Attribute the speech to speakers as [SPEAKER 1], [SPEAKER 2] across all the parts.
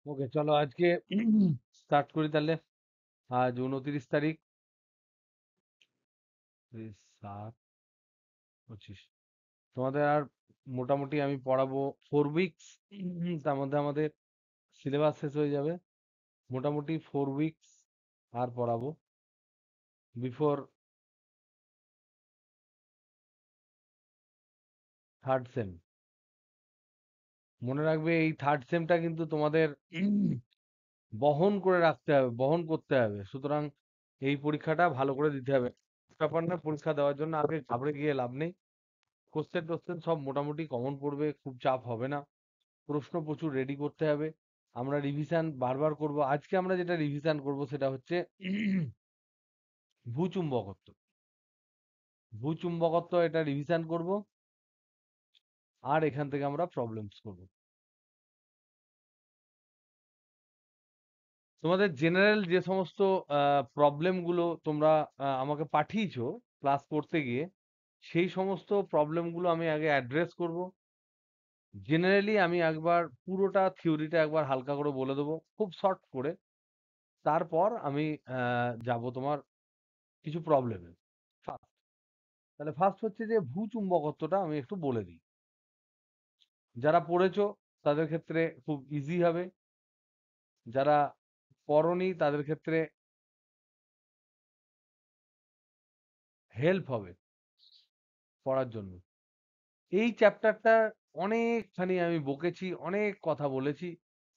[SPEAKER 1] ওকে, চলো আজকে স্টার্ট করি তাহলে। আজ 29 তারিখ, 7/25। তোমাদের আর মোটামুটি আমি পড়াবো 4 উইকস। তার মধ্যে আমাদের সিলেবাস শেষ হয়ে যাবে। মোটামুটি 4 উইকস আর পড়াবো বিফোর থার্ড সেম। মনে রাখবে এই থার্ড সেমটা কিন্তু তোমাদের বহন করে রাখতে হবে, বহন করতে হবে। সুতরাং এই পরীক্ষাটা ভালো করে দিতে হবে। ব্যাপার না, পরীক্ষা দেওয়ার জন্য আগে ঘাবড়ে গিয়ে লাভ নেই। কোশ্চেন টোশ্চেন সব মোটামুটি কমন পড়বে, খুব চাপ হবে না। প্রশ্ন প্রচুর রেডি করতে হবে। আমরা রিভিশন বারবার করব। আজকে আমরা যেটা রিভিশন করব সেটা হচ্ছে ভূচুম্বকত্ব। ভূচুম্বকত্ব এটা রিভিশন করব, আর এখান থেকে আমরা প্রবলেমস করব। তোমাদের জেনারেল যে সমস্ত প্রবলেমগুলো তোমরা আমাকে পাঠিয়েছো ক্লাস করতে গিয়ে, সেই সমস্ত প্রবলেমগুলো আমি আগে অ্যাড্রেস করব। জেনারেলি আমি একবার পুরোটা থিওরিটা একবার হালকা করে বলে দেবো, খুব শর্ট করে। তারপর আমি যাব তোমার কিছু প্রবলেমে। ফার্স্ট, তাহলে ফার্স্ট হচ্ছে যে ভূচুম্বকত্বটা আমি একটু বলে দিই। যারা পড়েছো তাদের ক্ষেত্রে খুব ইজি হবে, যারা পড়োনি তাদের ক্ষেত্রে হেল্প হবে পড়ার জন্য। এই চ্যাপ্টারটা অনেকখানি আমি বকেছি, অনেক কথা বলেছি,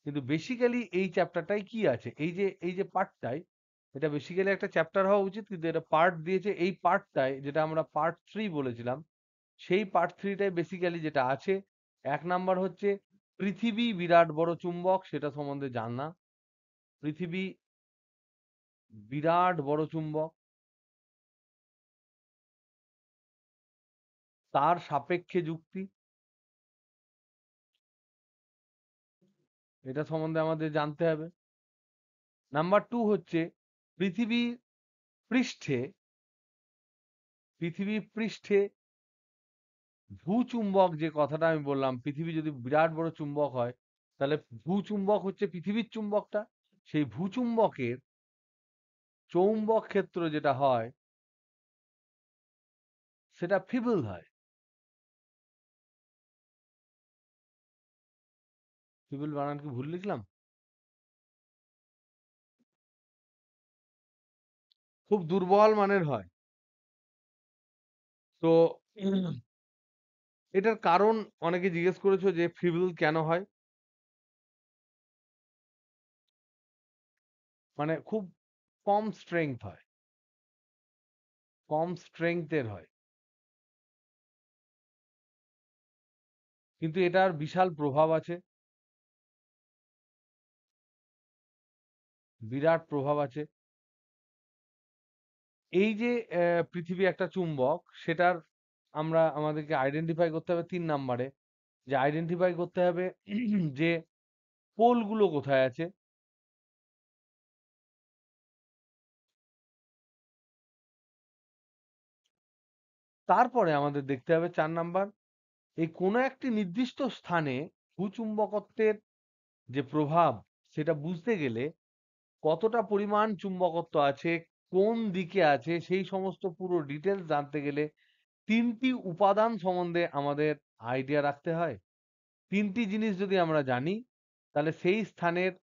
[SPEAKER 1] কিন্তু বেসিক্যালি এই চ্যাপ্টারটাই কি আছে, এই যে পার্টটাই, এটা বেসিক্যালি একটা চ্যাপ্টার হওয়া উচিত, কিন্তু এটা পার্ট দিয়েছে। এই পার্টটাই, যেটা আমরা পার্ট 3 বলেছিলাম, সেই পার্ট 3টায় বেসিক্যালি যেটা আছে, 1 নাম্বার হচ্ছে পৃথিবী বিরাট বড় চুম্বক, সেটা সম্বন্ধে জানা। পৃথিবী বিরাট বড় চুম্বক, তার সাপেক্ষে যুক্তি, এটা সম্বন্ধে আমাদের জানতে হবে। নাম্বার 2 হচ্ছে পৃথিবী পৃষ্ঠে, পৃথিবী পৃষ্ঠে ভূচুম্বক, যে কথাটা আমি বললাম, পৃথিবী যদি বিরাট বড় চুম্বক হয়, তাহলে ভূচুম্বক হচ্ছে পৃথিবীর চুম্বকটা। সেই ভূচুম্বকের চৌম্বক ক্ষেত্র যেটা হয়, সেটা ফিবল হয়। ফিবল বানান কি ভুল লিখলাম? খুব দুর্বল মানের হয়। তো এটার কারণ, অনেকে জিজ্ঞেস করেছো যে ফিবল কেন হয়। মানে খুব কম স্ট্রেংথ হয়, কম স্ট্রেংথের হয়, কিন্তু এটার বিশাল প্রভাব আছে, বিরাট প্রভাব আছে। এই যে পৃথিবী একটা চুম্বক, সেটার আমরা আমাদেরকে আইডেন্টিফাই করতে হবে 3 নাম্বারে, যে আইডেন্টিফাই করতে হবে যে পোলগুলো কোথায় আছে। তারপরে আমাদের দেখতে হবে 4 নাম্বার, এই কোনো একটি নির্দিষ্ট স্থানে ভূচুম্বকত্বের যে প্রভাব, সেটা বুঝতে গেলে কতটা পরিমাণ চুম্বকত্ব আছে, কোন দিকে আছে, সেই সমস্ত পুরো ডিটেলস জানতে গেলে 3টি উপাদান সম্বন্ধে আমাদের আইডিয়া রাখতে হয়। 3টি জিনিস যদি আমরা জানি, তাহলে সেই স্থানের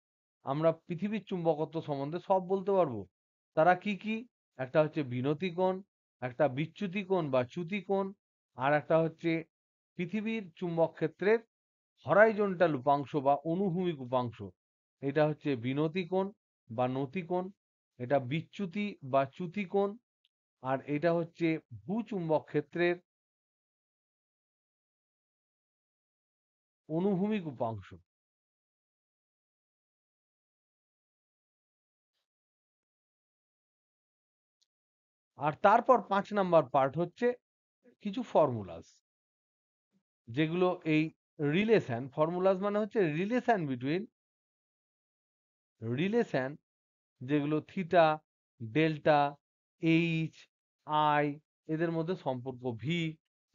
[SPEAKER 1] আমরা পৃথিবীর চুম্বকত্ব সম্বন্ধে সব বলতে পারবো। তারা কি কি? একটা হচ্ছে বিনতি কোণ, একটা বিচ্যুতি কোণ বা চ্যুতি কোণ, আর একটা হচ্ছে পৃথিবীর চুম্বক ক্ষেত্রের হরাইজন্টাল উপাংশ বা অনুভূমিক উপাংশ। এটা হচ্ছে বিনতি কোণ বা নতি কোণ, এটা বিচ্যুতি বা চ্যুতি কোণ, আর এটা হচ্ছে ভূচুম্বক ক্ষেত্রের অনুভূমিক উপাংশ। আর তারপর 5 নাম্বার পার্ট হচ্ছে কিছু ফর্মুলাস, যেগুলো এই রিলেশন, ফর্মুলাস মানে হচ্ছে রিলেশন বিটুইন, রিলেশন যেগুলো থিটা, ডেল্টা, এইচ, আই, এদের মধ্যে সম্পর্ক, ভি,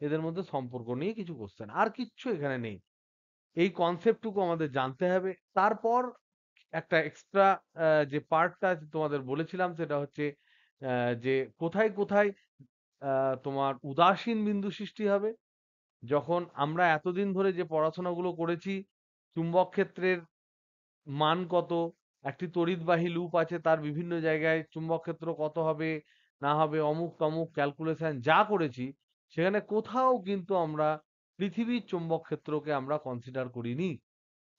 [SPEAKER 1] এদের মধ্যে সম্পর্ক নিয়ে কিছু কোশ্চেন, আর কিচ্ছু এখানে নেই। এই কনসেপ্টটুকু আমাদের জানতে হবে। তারপর একটা এক্সট্রা যে পার্টটা তোমাদের বলেছিলাম সেটা হচ্ছে যে কোথায় কোথায় তোমার উদাসীন বিন্দু সৃষ্টি হবে। যখন আমরা এতদিন ধরে যে পড়াশোনাগুলো করেছি, চুম্বক ক্ষেত্রের মান কত, একটি তড়িৎবাহী লুপ আছে তার বিভিন্ন জায়গায় চুম্বক ক্ষেত্র কত হবে না হবে, অমুক তমুক ক্যালকুলেশন যা করেছি, সেখানে কোথাও কিন্তু আমরা পৃথিবীর চুম্বক ক্ষেত্রকে আমরা কনসিডার করিনি।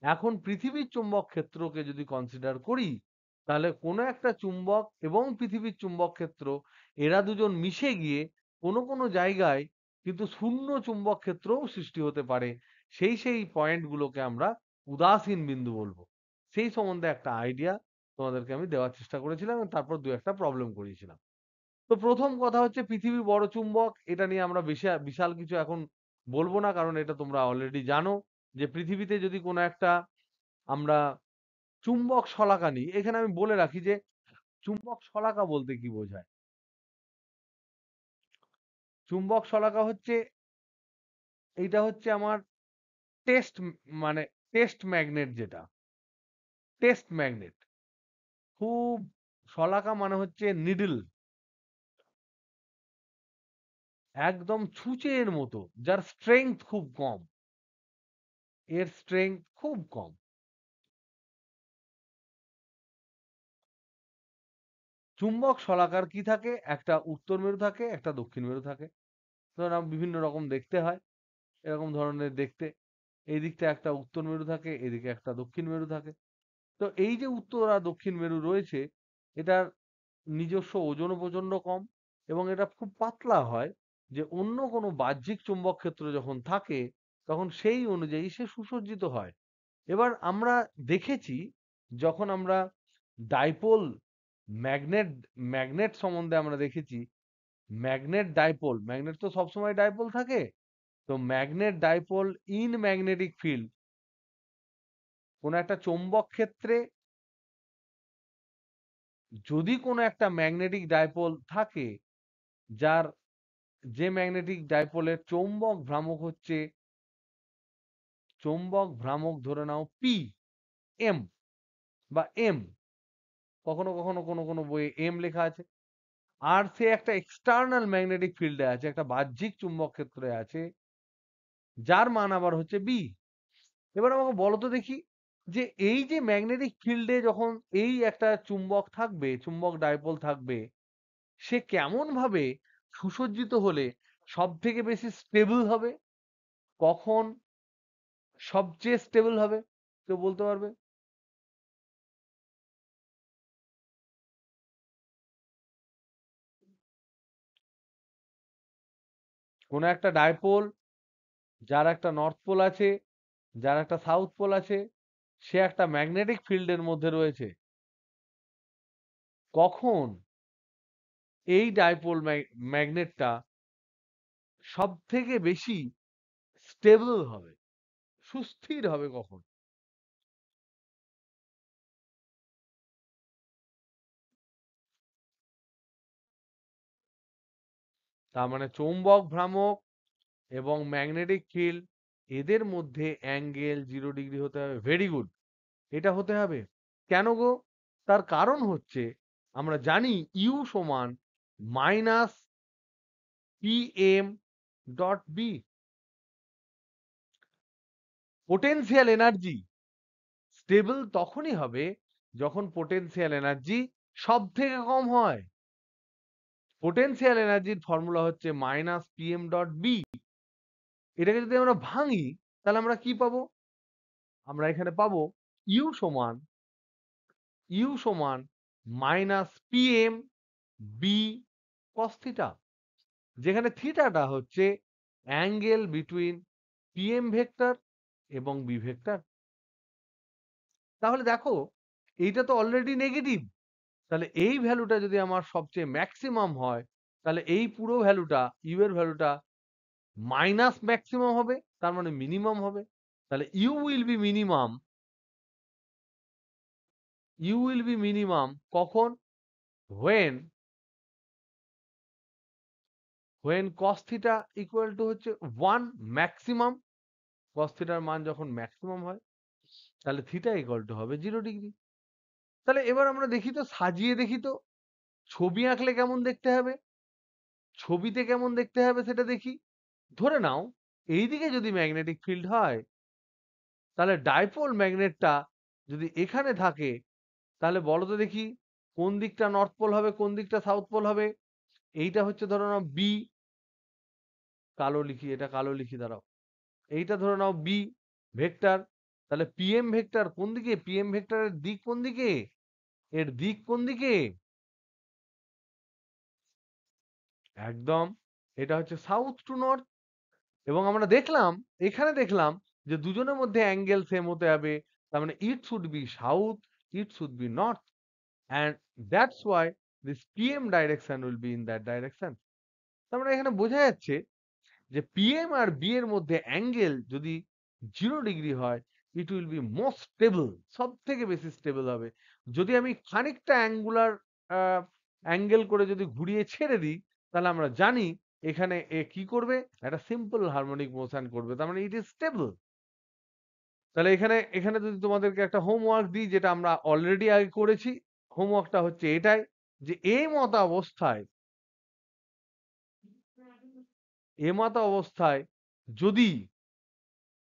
[SPEAKER 1] এখন পৃথিবীর চুম্বক ক্ষেত্রকে যদি কনসিডার করি, তাহলে কোনো একটা চুম্বক এবং পৃথিবীর চুম্বক ক্ষেত্র, এরা দুজন মিশে গিয়ে কোনো কোনো জায়গায় কিন্তু শূন্য চুম্বক ক্ষেত্রও সৃষ্টি হতে পারে। সেই পয়েন্টগুলোকে আমরা উদাসীন বিন্দু বলবো। সেই সম্বন্ধে একটা আইডিয়া তোমাদেরকে আমি দেওয়ার চেষ্টা করেছিলাম এবং তারপর দু একটা প্রবলেম করিয়েছিলাম। তো প্রথম কথা হচ্ছে পৃথিবী বড় চুম্বক, এটা নিয়ে আমরা বিশাল কিছু এখন বলবো না, কারণ এটা তোমরা অলরেডি জানো যে পৃথিবীতে যদি কোনো একটা আমরা চুম্বক শলাকা নিই, এখানে আমি বলে রাখি যে চুম্বক শলাকা বলতে কি বোঝায়। চুম্বক শলাকা হচ্ছে, এইটা হচ্ছে আমার টেস্ট, মানে টেস্ট ম্যাগনেট, যেটা টেস্ট ম্যাগনেট খুব, শলাকা মানে হচ্ছে নিডল, একদম ছুঁচের মতো, যার স্ট্রেংথ খুব কম, এর স্ট্রেংথ খুব কম। চুম্বক শলাকার কি থাকে, একটা উত্তর মেরু থাকে, একটা দক্ষিণ মেরু থাকে। ধরুন বিভিন্ন রকম দেখতে হয়, এরকম ধরনের দেখতে, এই দিকটা একটা উত্তর মেরু থাকে, এদিকে একটা দক্ষিণ মেরু থাকে। তো এই যে উত্তর আর দক্ষিণ মেরু রয়েছে, এটার নিজস্ব ওজনও প্রচন্ড কম এবং এটা খুব পাতলা হয়, যে অন্য কোনো বাহ্যিক চুম্বক ক্ষেত্র যখন থাকে তখন সেই অনুযায়ী সে সুসজ্জিত হয়। এবার আমরা দেখেছি, যখন আমরা ডাইপোল ম্যাগনেট ম্যাগনেট সম্বন্ধে আমরা দেখেছি, ম্যাগনেট ডাইপোল, ম্যাগনেট তো সবসময় ডাইপোল থাকে, তো magnet dipole in magnetic field, কোন একটা চৌম্বক ক্ষেত্রে যদি কোনো একটা ম্যাগনেটিক ডাইপোল থাকে, যার, যে ম্যাগনেটিক ডাইপোলের চৌম্বক ভ্রামক হচ্ছে, চৌম্বক ভ্রামক ধরে নাও পি এম বা এম, কখনো কখনো কোনো কোনো বইয়ে এম লেখা আছে, আর সে একটা এক্সটার্নাল ম্যাগনেটিক ফিল্ডে আছে, একটা বাহ্যিক চুম্বক ক্ষেত্রে আছে, যার মান আবার হচ্ছে বি। এবার আমাকে বলো তো দেখি, যে এই যে ম্যাগনেটিক ফিল্ডে যখন এই একটা চুম্বক থাকবে, চুম্বক ডাইপোল থাকবে, সে কেমন ভাবে সুসজ্জিত হলে সব থেকে বেশি স্টেবল হবে, কখন সবচেয়ে স্টেবল হবে, কেউ বলতে পারবে? কোন একটা ডাইপোল, যার একটা নর্থ পোল আছে, যার একটা সাউথ পোল আছে, সে একটা ম্যাগনেটিক ফিল্ডের মধ্যে রয়েছে, কখন এই ডাইপোল ম্যাগনেটটা সব থেকে বেশি স্টেবল হবে, সুস্থির হবে কখন? তার মানে চৌম্বক ভ্রামক এবং ম্যাগনেটিক ফিল্ড, এদের মধ্যে অ্যাঙ্গেল 0 ডিগ্রি হতে হবে। ভেরি গুড, এটা হতে হবে। কেন গো? তার কারণ হচ্ছে, আমরা জানি ইউ সমান minus P M dot B, potential energy stable তখনই হবে যখন পোটেনশিয়াল এনার্জি সব থেকে কম হয়। পোটেনশিয়াল এনার্জির ফর্মুলা হচ্ছে minus P M dot B. এটাকে যদি আমরা ভাঙি, তাহলে আমরা কি পাবো? আমরা এখানে পাবো ইউ সমান, ইউ সমান minus P M B cos theta, যেখানে থিটাটা হচ্ছে angle between P M vector এবং বি ভেক্টর। তাহলে দেখো, এইটা তো অলরেডি নেগেটিভ, তাহলে এই ভ্যালুটা যদি আমার সবচেয়ে ম্যাক্সিমাম হয়, তাহলে এই পুরো ভ্যালুটা, ইউ এর ভ্যালুটা মাইনাস ম্যাক্সিমাম হবে, তার মানে মিনিমাম হবে। তাহলে you will be minimum, you will be minimum কখন? When, when cos theta equal to হচ্ছে 1 ম্যাক্সিমাম, cos থিটার মান যখন ম্যাক্সিমাম হয়, তাহলে থিটা ইকুয়াল টু হবে 0 ডিগ্রি। তাহলে এবার আমরা দেখি তো, সাজিয়ে দেখি তো, ছবি আঁকলে কেমন দেখতে হবে, ছবিতে কেমন দেখতে হবে সেটা দেখি। ধরে নাও এইদিকে যদি ম্যাগনেটিক ফিল্ড হয়, তাহলে ডাইপোল ম্যাগনেটটা যদি এখানে থাকে, তাহলে বলো তো দেখি কোন দিকটা নর্থ পোল হবে, কোন দিকটা সাউথ পোল হবে। এইটা হচ্ছে ধরে নাও বি, কালো লিখি, এটা কালো লিখি দাঁড়াও, এইটা ধরে নাও বি ভেক্টর। তাহলে পিএম ভেক্টর কোন দিকে, পিএম ভেক্টরের দিক কোন দিকে, এর দিক কোন দিকে, একদম এটা হচ্ছে সাউথ টু নর্থ। এবং আমরা দেখলাম, এখানে দেখলাম যে দুজনের মধ্যে অ্যাঙ্গেল সেম হতে হবে, তার মানে it should be south, it should be north, and that's why this PM direction will be in that direction. তার মানে এখানে বোঝা যাচ্ছে যে PM আর B এর মধ্যে অ্যাঙ্গেল যদি 0 ডিগ্রি হয়, it will be most stable, সব থেকে বেশি স্টেবল হবে। যদি আমি খানিকটা অ্যাঙ্গুলার অ্যাঙ্গেল করে যদি ঘুরিয়ে ছেড়ে দিই, তাহলে আমরা জানি এখানে এ কি করবে, একটা সিম্পল হারমোনিক মোশন করবে, তার মানে ইট ইজ স্টেবল। তাহলে এখানে এখানে যদি তোমাদেরকে একটা হোমওয়ার্ক দিই, যেটা আমরা অলরেডি আগে করেছি, হোমওয়ার্কটা হচ্ছে এটাই, যে এই মত অবস্থায়, এ মত অবস্থায় যদি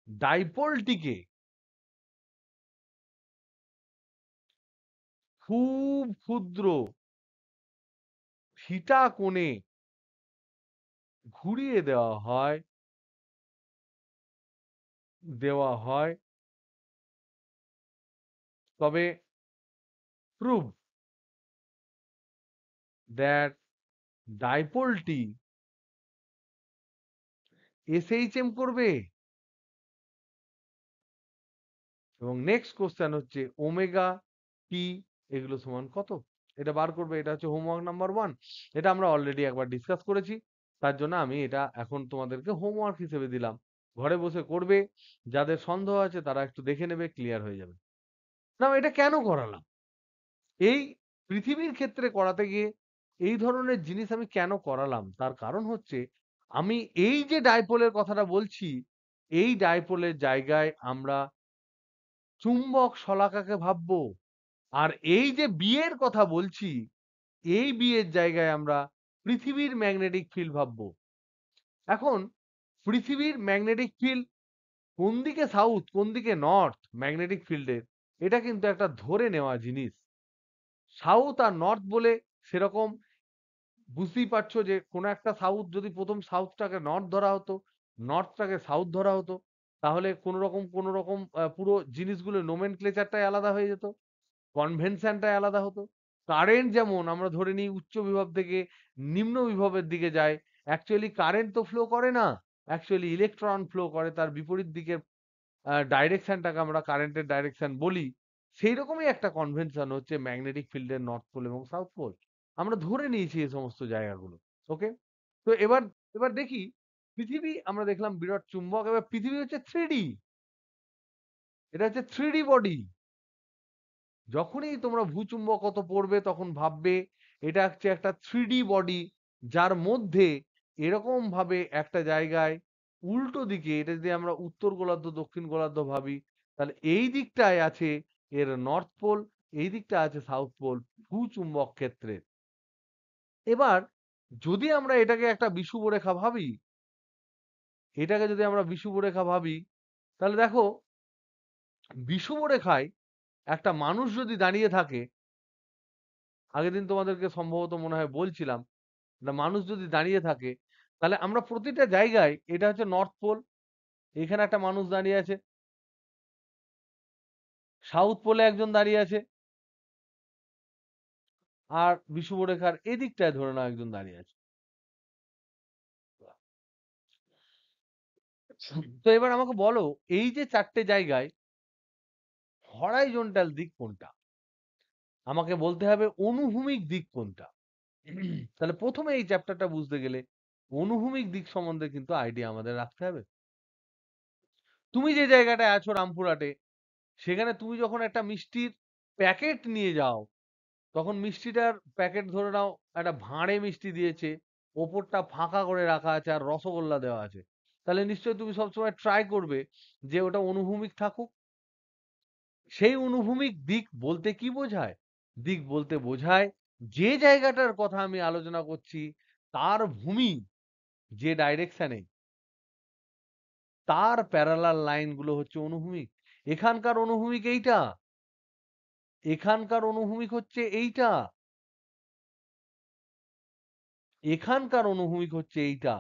[SPEAKER 1] ডাইপোলটিকে খুব ক্ষুদ্র থিটা কোণে ঘুরিয়ে দেওয়া হয়, তবে প্রুভ দ্যাট ডাইপোলটি এসএইচএম করবে। এবং নেক্সট কোশ্চেন হচ্ছে ওমেগা টি এগুলো সমান কত, এটা বার করবে। এটা হচ্ছে হোমওয়ার্ক নাম্বার 1। এটা আমরা অলরেডি একবার ডিসকাস করেছি, তার জন্য আমি এটা এখন তোমাদেরকে হোমওয়ার্ক হিসেবে দিলাম, ঘরে বসে করবে। যাদের সন্দেহ আছে তারা একটু দেখে নেবে, ক্লিয়ার হয়ে যাবে। না, এটা কেন করালাম, এই পৃথিবীর ক্ষেত্রে করাতে গিয়ে এই ধরনের জিনিস আমি কেন করালাম, তার কারণ হচ্ছে আমি এই যে ডাইপোলের কথাটা বলছি, এই ডাইপোলের জায়গায় আমরা চুম্বক শলাকাকে ভাববো। আর এই যে বিয়ের কথা বলছি, এই বিয়ের জায়গায় আমরা পৃথিবীর ম্যাগনেটিক ফিল্ড ভাববো। এখন পৃথিবীর ম্যাগনেটিক ফিল্ড কোন দিকে সাউথ, কোন দিকে নর্থ ম্যাগনেটিক ফিল্ডের, এটা কিন্তু একটা ধরে নেওয়া জিনিস। সাউথ আর নর্থ বলে সেরকম বুঝতেই পারছো যে কোনো একটা সাউথ, যদি প্রথম সাউথটাকে নর্থ ধরা হতো, নর্থটাকে সাউথ ধরা হতো, তাহলে কোনো রকম পুরো জিনিসগুলো নোমেনক্লেচারটাই আলাদা হয়ে যেত, কনভেনশনটাই আলাদা হতো। কারেন্ট যেমন আমরা ধরে নিই উচ্চ বিভব থেকে নিম্ন বিভবের দিকে যায়, অ্যাকচুয়ালি কারেন্ট তো ফ্লো করে না, অ্যাকচুয়ালি ইলেকট্রন ফ্লো করে, তার বিপরীত দিকের ডাইরেকশনটাকে আমরা কারেন্টের ডাইরেকশন বলি। সেই রকমই একটা কনভেনশন হচ্ছে ম্যাগনেটিক ফিল্ডের নর্থ পোল এবং সাউথ পোল। আমরা ধরে নিয়েছি এই সমস্ত জায়গাগুলো। ওকে, তো এবার এবার দেখি পৃথিবী, আমরা দেখলাম বিরাট চুম্বক, এবার পৃথিবী হচ্ছে 3D, এটা হচ্ছে 3D বডি। যখনই তোমরা ভূচুম্বকত্ব পড়বে তখন ভাববে এটা হচ্ছে একটা 3D বডি, যার মধ্যে এরকম ভাবে একটা জায়গায় উল্টো দিকে, এটা যদি আমরা উত্তর গোলার্ধ দক্ষিণ গোলার্ধ ভাবি, তাহলে এই দিকটায় আছে এর নর্থ পোল, এই দিকটা আছে সাউথ পোল ভূচুম্বক ক্ষেত্রে। এবার যদি আমরা এটাকে একটা বিষুব রেখা ভাবি, এটাকে যদি আমরা বিষুব রেখা ভাবি, তাহলে দেখো বিষুব রেখায় একটা মানুষ যদি দাঁড়িয়ে থাকে, আগের দিন তোমাদেরকে সম্ভবত মনে হয় বলছিলাম, একটা মানুষ যদি দাঁড়িয়ে থাকে, তাহলে আমরা প্রতিটা জায়গায়, এটা হচ্ছে নর্থ পোল, এখানে একটা মানুষ দাঁড়িয়ে আছে, সাউথ পোলে একজন দাঁড়িয়ে আছে, আর বিষুবরেখার এদিকটায় ধরে নাও একজন দাঁড়িয়ে আছে। তো এবার আমাকে বলো, এই যে চারটে জায়গায় হরাইজন্টাল দিক কোনটা, আমাকে বলতে হবে অনুভূমিক দিক কোনটা। তাহলে প্রথমে এই চ্যাপ্টারটা বুঝতে গেলে অনুভূমিক দিক সম্বন্ধে কিন্তু আইডিয়া আমাদের রাখতে হবে। তুমি যে জায়গাটায় আছো রামপুরহাটে, সেখানে তুমি যখন একটা মিষ্টির প্যাকেট নিয়ে যাও, তখন মিষ্টিটার প্যাকেট ধরে নাও একটা ভাঁড়ে মিষ্টি দিয়েছে, ওপরটা ফাঁকা করে রাখা আছে আর রসগোল্লা দেওয়া আছে, তাহলে নিশ্চয়ই তুমি সবসময় ট্রাই করবে যে ওটা অনুভূমিক থাকুক। সেই অনুভূমিক দিক বলতে কি বোঝায়? দিক বলতে বোঝায় যে জায়গাটার কথা আমি আলোচনা করছি তার ভূমি যে ডাইরেকশনে, তার প্যারালাল লাইন গুলো হচ্ছে অনুভূমিক। এখানকার অনুভূমিক এইটা, এখানকার অনুভূমিক হচ্ছে এইটা, এখানকার অনুভূমিক হচ্ছে এইটা।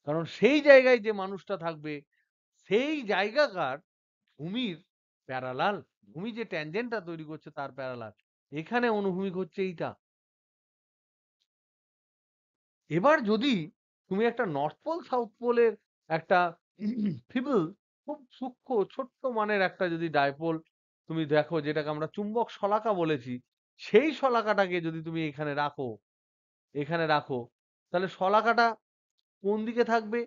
[SPEAKER 1] কারণ সেই জায়গায় যে মানুষটা থাকবে সেই জায়গাকার ভূমির প্যারালাল, ভূমি যে ট্যানজেন্টটা তৈরি করছে তার প্যারালাল। এখানে অনুভূমিক হচ্ছে এইটা। এবার যদি তুমি একটা নর্থ পোল সাউথ পোলের একটা ফিবল, খুব সূক্ষ্ম ছোট্ট মানের একটা যদি ডাইপোল তুমি দেখো, যেটাকে আমরা চুম্বক শলাকা বলেছি, সেই শলাকাটাকে যদি তুমি এখানে রাখো, এখানে রাখো, তাহলে শলাকাটা কোন দিকে থাকবে?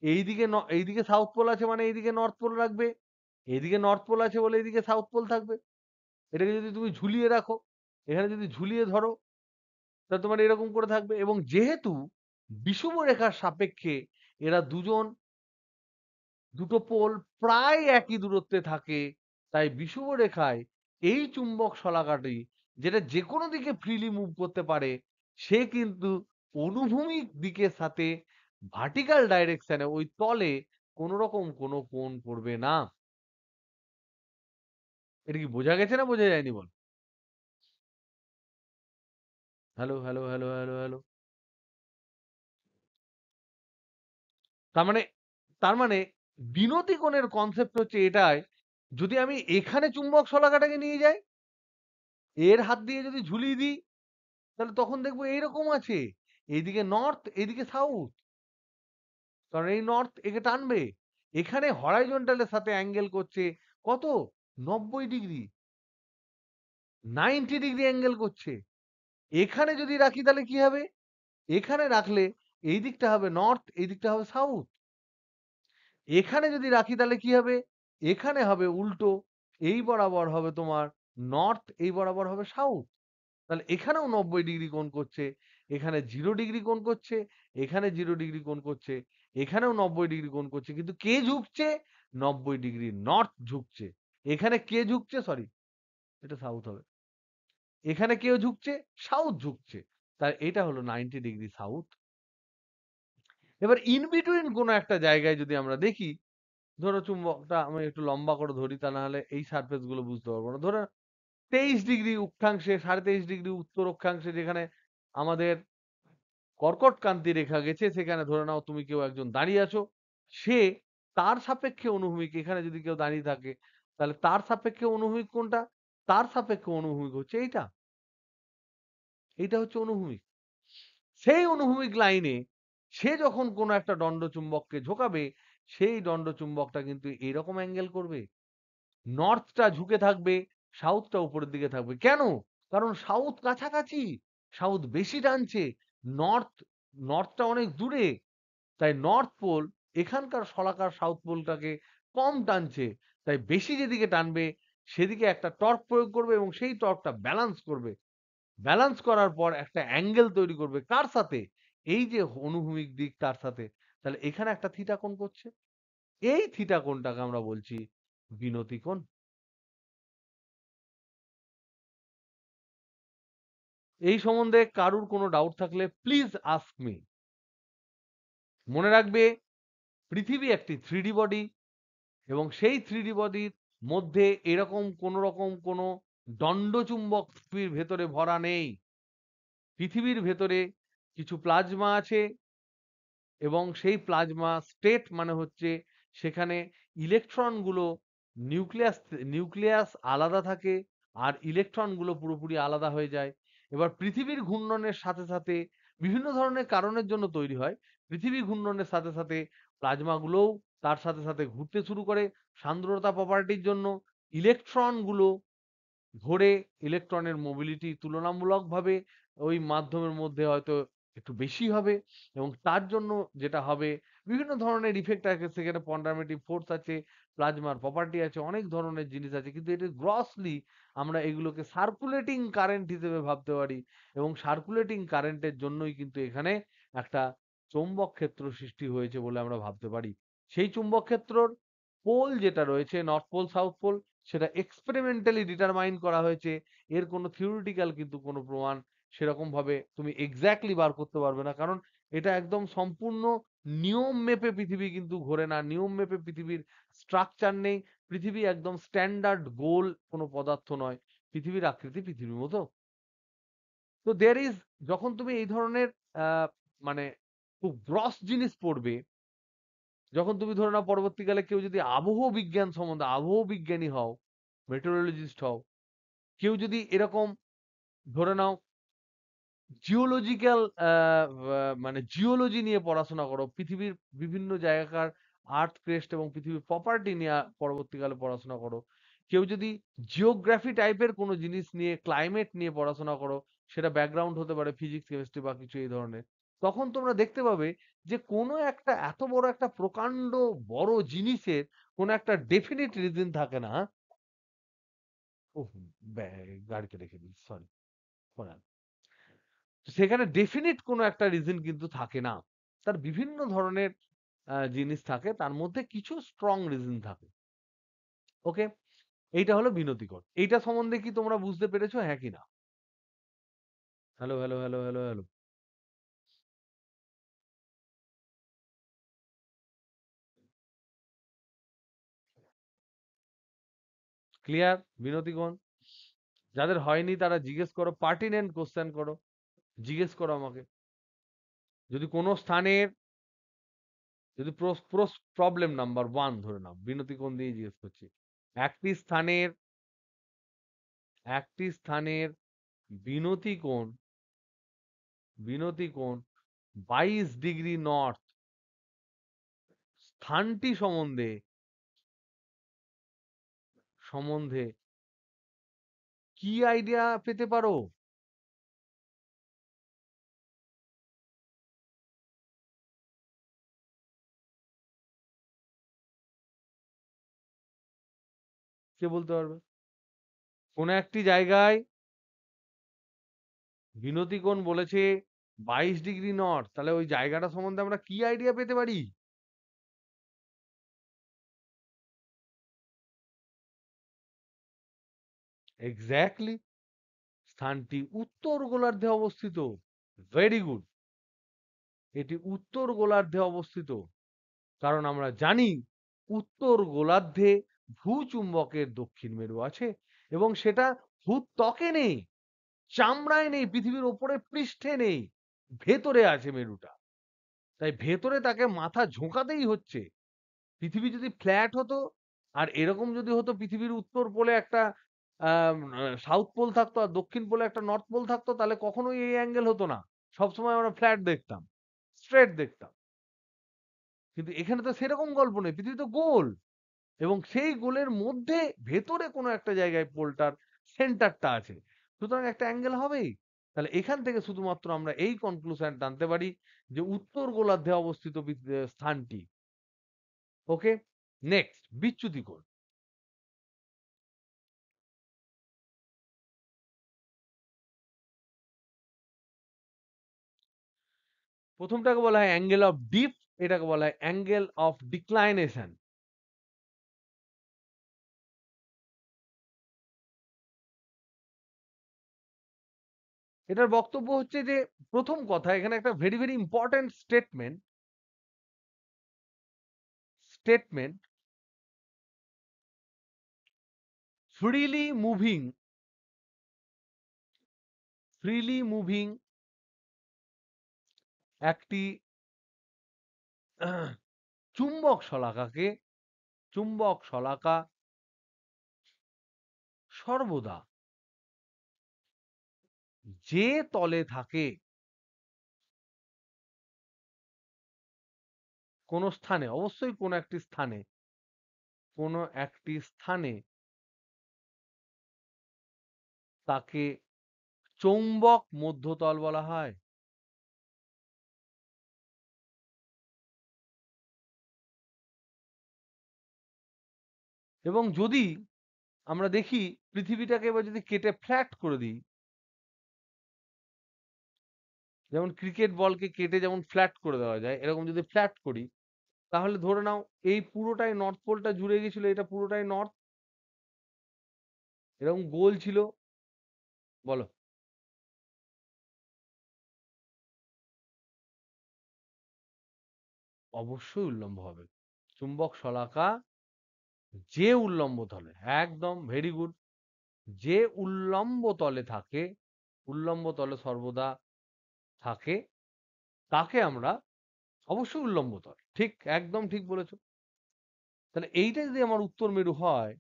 [SPEAKER 1] এইদিকে এইদিকে সাউথ পোল আছে মানে এইদিকে নর্থ পোল রাখবে, এইদিকে নর্থ পোল আছে বলে এইদিকে সাউথ পোল থাকবে। এটাকে যদি তুমি ঝুলিয়ে রাখো, এখানে যদি ঝুলিয়ে ধরো, তাহলে তোমার এরকম করে থাকবে। এবং যেহেতু বিষুবরেখার সাপেক্ষে এরা দুজন, দুটো পোল প্রায় একই দূরত্বে থাকে, তাই বিষুবরেখায় এই চুম্বক শলাকাটি, যেটা যে কোনো দিকে ফ্রিলি মুভ করতে পারে, সে কিন্তু অনুভূমিক দিকের সাথে ভার্টিক্যাল ডাইরেকশনে ওই তলে কোনো রকম কোনো কোণ করবে না। এটা কি বোঝা গেছে না বোঝা যায়নি বল? Hello, hello, hello, hello, hello. তার মানে, তার মানে বিনতি কোণের কনসেপ্ট হচ্ছে এটাই, যদি আমি এখানে চুম্বক শলাকাটাকে নিয়ে যাই, এর হাত দিয়ে যদি ঝুলিয়ে দিই, তাহলে তখন দেখবো এইরকম আছে, এইদিকে নর্থ এইদিকে সাউথ, কারণ এই নর্থ একে টানবে। এখানে হরাইজন্টালের সাথে অ্যাঙ্গেল করছে কত? 90 ডিগ্রি, 90 ডিগ্রি অ্যাঙ্গেল করছে। এখানে যদি রাখি তাহলে কি হবে? এখানে রাখলে এই দিকটা হবে নর্থ, এই দিকটা হবে সাউথ। এখানে যদি রাখি তাহলে কি হবে? এখানে হবে উল্টো, এই বরাবর হবে তোমার নর্থ, এই বরাবর হবে সাউথ। তাহলে এখানেও 90 ডিগ্রি কোণ করছে, এখানে 0 ডিগ্রি কোণ করছে, এখানে 0 ডিগ্রি কোণ করছে, এখানেও 90 ডিগ্রি কোণ করছে। কিন্তু কে ঝুঁকছে? 90 ডিগ্রি নর্থ ঝুঁকছে। এখানে কে ঝুঁকছে? সরি, এটা সাউথ হবে। এখানে কেউ ঝুঁকছে? সাউথ ঝুঁকছে। তাই এটা হলো 90 ডিগ্রি সাউথ। এবার ইন বিটুইন কোনো একটা জায়গায় যদি আমরা দেখি, ধরো চুম্বকটা আমি একটু লম্বা করে ধরি, তা না হলে এই সারফেস গুলো বুঝতে পারবো না। ধরো 23 ডিগ্রি অক্ষাংশে, 23.5 ডিগ্রি উত্তর অক্ষাংশে যেখানে আমাদের কর্কটক্রান্তি রেখা গেছে, সেখানে ধরে নাও তুমি কেউ একজন দাঁড়িয়ে আছো, সে তার সাপেক্ষে অনুভূমিক, এখানে যদি কেউ দাঁড়িয়ে থাকে তাহলে তার সাপেক্ষে অনুভূমিক কোনটা? তার সাপেক্ষে অনুভূমিক হচ্ছে এইটা, এইটা হচ্ছে অনুভূমিক। সেই অনুভূমিক লাইনে সে যখন কোনো একটা দণ্ডচুম্বককে ঝোঁকাবে, সেই দণ্ডচুম্বকটা কিন্তু এরকম অ্যাঙ্গেল করবে, নর্থটা ঝুঁকে থাকবে, সাউথটা উপরের দিকে থাকবে। কেন? কারণ সাউথ কাছাকাছি, সাউথ বেশি টানছে, নর্থ, নর্থটা অনেক দূরে। তাই নর্থ পোল এখানকার শলাকার সাউথ পোলটাকে কম টানছে, তাই বেশি যেদিকে টানবে সেদিকে একটা টর্ক প্রয়োগ করবে এবং সেই টর্কটা ব্যালান্স করবে। ব্যালান্স করার পর একটা অ্যাঙ্গেল তৈরি করবে কার সাথে? এই যে অনুভূমিক দিক তার সাথে। তাহলে এখানে একটা থিটা কোণ করছে, এই থিটা কোণটাকে আমরা বলছি বিনতি কোণ। এই সম্বন্ধে কারুর কোনো ডাউট থাকলে প্লিজ আস্ক মি। মনে রাখবে, পৃথিবী একটি 3D বডি এবং সেই 3D বডির মধ্যে এরকম কোন রকম কোনো দণ্ডচুম্বক পৃথিবীর ভেতরে ভরা নেই। পৃথিবীর ভেতরে কিছু প্লাজমা আছে এবং সেই প্লাজমা স্টেট মানে হচ্ছে সেখানে ইলেকট্রন গুলো নিউক্লিয়াস, নিউক্লিয়াস আলাদা থাকে আর ইলেকট্রন গুলো পুরোপুরি আলাদা হয়ে যায়। এবার পৃথিবীর ঘূর্ণনের সাথে সাথে বিভিন্ন ধরনের কারণের জন্য তৈরি হয়, পৃথিবী ঘূর্ণনের সাথে সাথে প্লাজমা গুলোও তার সাথে সাথে ঘুরতে শুরু করে সান্দ্রতা প্রপার্টির জন্য। ইলেকট্রন গুলো ধরে, ইলেকট্রনের মোবিলিটি তুলনামূলকভাবে ওই মাধ্যমের মধ্যে হয়তো একটু বেশি হবে এবং তার জন্য যেটা হবে, বিভিন্ন ধরনের ইফেক্ট আছে, সেখানে কনজারভেটিভ ফোর্স আছে, প্লাজমার প্রপার্টি আছে, অনেক ধরনের জিনিস আছে, কিন্তু এটা গ্রসলি আমরা এগুলোকে সার্কুলেটিং কারেন্ট হিসেবে ভাবতে পারি এবং সার্কুলেটিং কারেন্টের জন্যই কিন্তু এখানে একটা চৌম্বক ক্ষেত্র সৃষ্টি হয়েছে বলে আমরা ভাবতে পারি। সেই চুম্বক ক্ষেত্রর পোল যেটা রয়েছে নর্থ পোল সাউথ পোল, সেটা এক্সপেরিমেন্টালি ডিটারমাইন করা হয়েছে। এর কোনো থিওরিটিক্যাল কিন্তু কোনো প্রমাণ সেরকম ভাবে তুমি এক্স্যাক্টলি বার করতে পারবে না। কারণ এটা একদম সম্পূর্ণ নিয়ম মেপে পৃথিবী কিন্তু ঘোরে না। নিয়ম মেপে পৃথিবীর স্ট্রাকচার নেই। পৃথিবী একদম স্ট্যান্ডার্ড গোল কোনো পদার্থ নয়। পৃথিবীর আকৃতি পৃথিবীর মতো। তো দেয়ার ইজ, যখন তুমি এই ধরনের মানে খুব গ্রস জিনিস পড়বে, যখন তুমি ধরে নাও পরবর্তীকালে কেউ যদি আবহাওয়া বিজ্ঞান সম্বন্ধে আবহাওয়া বিজ্ঞানী হও, মেটেরোলজিস্ট হও, কেউ যদি এরকম ধরে নাও জিওলজিক্যাল মানে জিওলজি নিয়ে পড়াশোনা করো, পৃথিবীর বিভিন্ন জায়গাকার আর্থ ক্রেস্ট এবং পৃথিবীর প্রপার্টি নিয়ে পরবর্তীকালে পড়াশোনা করো, কেউ যদি জিওগ্রাফি টাইপের কোনো জিনিস নিয়ে ক্লাইমেট নিয়ে পড়াশোনা করো, সেটা ব্যাকগ্রাউন্ড হতে পারে ফিজিক্স কেমিস্ট্রি বা কিছু এই ধরনের, তখন তোমরা দেখতে পাবে যে কোনো একটা এত বড় একটা প্রকাণ্ড বড় জিনিসের কোনো একটা ডেফিনিট রিজন থাকে না। ওহ, গাড়িতে রেখে দিই, সরি। সেখানে ডেফিনিট কোনো একটা রিজন কিন্তু থাকে না। তার বিভিন্ন ধরনের জিনিস থাকে, তার মধ্যে কিছু স্ট্রং রিজন থাকে। ওকে, এইটা হলো বিনতিকর। এইটা সম্বন্ধে কি তোমরা বুঝতে পেরেছো, হ্যাঁ কি না? Hello, hello, hello, hello, hello. Clear? বিনতিকর? যাদের হয়নি তারা জিজ্ঞেস করো, পার্টিনেন্ট কোশ্চেন করো, জিজ্ঞেস করো আমাকে। যদি কোনো স্থানের, যদি প্রবলেম নাম্বার ওয়ান ধরে নাও, বিনতিকোণ দিয়ে জিজ্ঞেস করছি, একটি স্থানের একটি স্থানের বিনতিকোণ বিনতিকোণ 22 ডিগ্রি নর্থ, স্থানটি সম্বন্ধে সম্বন্ধে কি আইডিয়া পেতে পারো? কে বলতে পারবে? কোন একটি জায়গায় বিনতিকোণ বলেছে 22 ডিগ্রি নর্থ, তাহলে ওই জায়গাটা সম্বন্ধে আমরা কি আইডিয়া পেতে পারি? এক্স্যাক্টলি, স্থানটি উত্তর গোলার্ধে অবস্থিত। ভেরি গুড, এটি উত্তর গোলার্ধে অবস্থিত। কারণ আমরা জানি উত্তর গোলার্ধে ভূচুম্বকের দক্ষিণ মেরু আছে, এবং সেটা ভূত্বকে নেই, চামড়ায় নেই, পৃথিবীর ওপরে পৃষ্ঠে নেই, ভেতরে আছে মেরুটা। তাই ভেতরে তাকে মাথা ঝোঁকাতেই হচ্ছে। পৃথিবী যদি ফ্ল্যাট হতো, আর এরকম যদি হতো পৃথিবীর উত্তর পোলে একটা সাউথ পোল থাকতো আর দক্ষিণ পোলে একটা নর্থ পোল থাকতো, তাহলে কখনোই এই অ্যাঙ্গেল হতো না। সবসময় আমরা ফ্ল্যাট দেখতাম, স্ট্রেট দেখতাম। কিন্তু এখানে তো সেরকম গল্প নেই, পৃথিবী তো গোল, এবং সেই গোলের মধ্যে ভেতরে কোনো একটা জায়গায় পোলটার সেন্টারটা আছে, সুতরাং একটা অ্যাঙ্গেল হবেই। তাহলে এখান থেকে শুধুমাত্র আমরা এই কনক্লুশন টানতে পারি যে উত্তর গোলার্ধে অবস্থিত স্থানটি। ওকে, নেক্সট, বিচ্যুতি কোণ। প্রথমটাকে বলা হয় অ্যাঙ্গেল অফ ডিপ, এটাকে বলা হয় অ্যাঙ্গেল অফ ডিক্লাইনেশন। এটার বক্তব্য হচ্ছে যে, প্রথম কথা, এখানে একটা very very important statement, freely moving freely moving একটি আহ, চুম্বক শলাকাকে চুম্বক শলাকা সর্বদা যে তলে থাকে, কোন স্থানে, অবশ্যই কোন একটি স্থানে তাকে চৌম্বক মধ্যতল বলা হয়। এবং যদি আমরা দেখি পৃথিবীটাকে এবার যদি কেটে ফ্ল্যাট করে দিই, যেমন ক্রিকেট বলকে কেটে যেমন ফ্ল্যাট করে দেওয়া যায়, এরকম যদি ফ্ল্যাট করি, তাহলে ধরে নাও এই পুরোটাই নর্থ পোলটা জুড়ে গেছিল, এটা পুরোটাই নর্থ, এরকম গোল ছিল। বলো। অবশ্যই উল্লম্ব হবে। চুম্বক শলাকা যে উল্লম্ব তলে, একদম ভেরি গুড, যে উল্লম্ব তলে থাকে, উল্লম্ব তলে সর্বদা থাকে, তাকে আমরা অবশ্যই উল্লম্ব তল। ঠিক, একদম ঠিক বলেছো। তাহলে এইটা যদি আমার উত্তর মেরু হয়,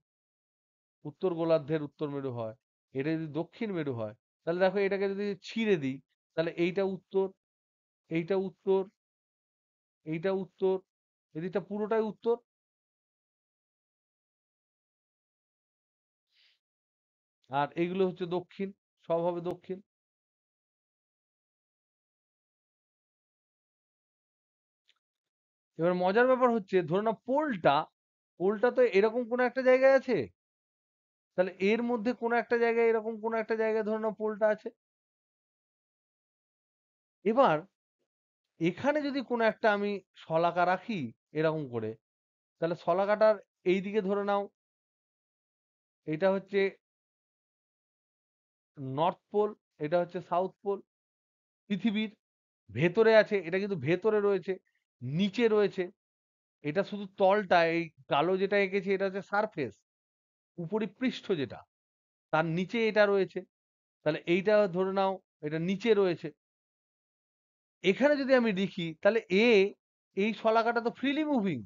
[SPEAKER 1] উত্তর গোলার্ধের উত্তর মেরু হয়, এটা যদি দক্ষিণ মেরু হয়, তাহলে দেখো এটাকে যদি ছিঁড়ে দিই, তাহলে এইটা উত্তর, এইটা উত্তর, এইটা উত্তর, এদিকটা পুরোটাই উত্তর। আর এইগুলো হচ্ছে দক্ষিণ, সব হবে দক্ষিণ। এবার মজার ব্যাপার হচ্ছে, ধরে নাও পোলটা, পোলটা তো এরকম কোনো একটা জায়গায় আছে, তাহলে এর মধ্যে কোনো একটা জায়গায়, এরকম কোনো একটা জায়গায় ধরে নাও পোলটা আছে। এবার এখানে যদি কোনো একটা আমি শলাকা রাখি এরকম করে, তাহলে শলাকাটার এই দিকে ধরে নাও এটা হচ্ছে নর্থ পোল, এটা হচ্ছে সাউথ পোল। পৃথিবীর ভেতরে আছে, এটা কিন্তু ভেতরে রয়েছে, নিচে রয়েছে। এটা শুধু তলটা, এই কালো যেটা এঁকেছি এটা হচ্ছে সারফেস, উপরিপৃষ্ঠ যেটা, তার নিচে এটা রয়েছে। তাহলে এইটা ধরে নাও এটা নিচে রয়েছে। এখানে যদি আমি লিখি তাহলে এই শলাকাটা তো ফ্রিলি মুভিং।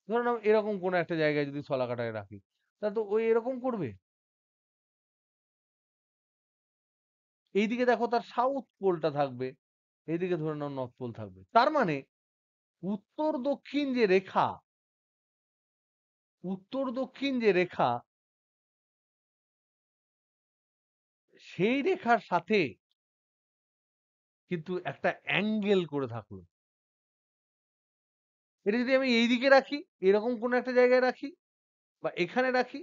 [SPEAKER 1] ধরে নাও এরকম কোনো একটা জায়গায় যদি শলাকাটাকে রাখি, তাহলে তো ওই এরকম করবে। এইদিকে দেখো তার সাউথ পোলটা থাকবে, এইদিকে ধরে নাও নর্থ পোল থাকবে। তার মানে উত্তর দক্ষিণ যে রেখা, উত্তর দক্ষিণ যে রেখা, সেই রেখার সাথে কিন্তু একটা অ্যাঙ্গেল করে থাকলো। এটা যদি আমি এইদিকে রাখি, এরকম কোনো একটা জায়গায় রাখি, বা এখানে রাখি,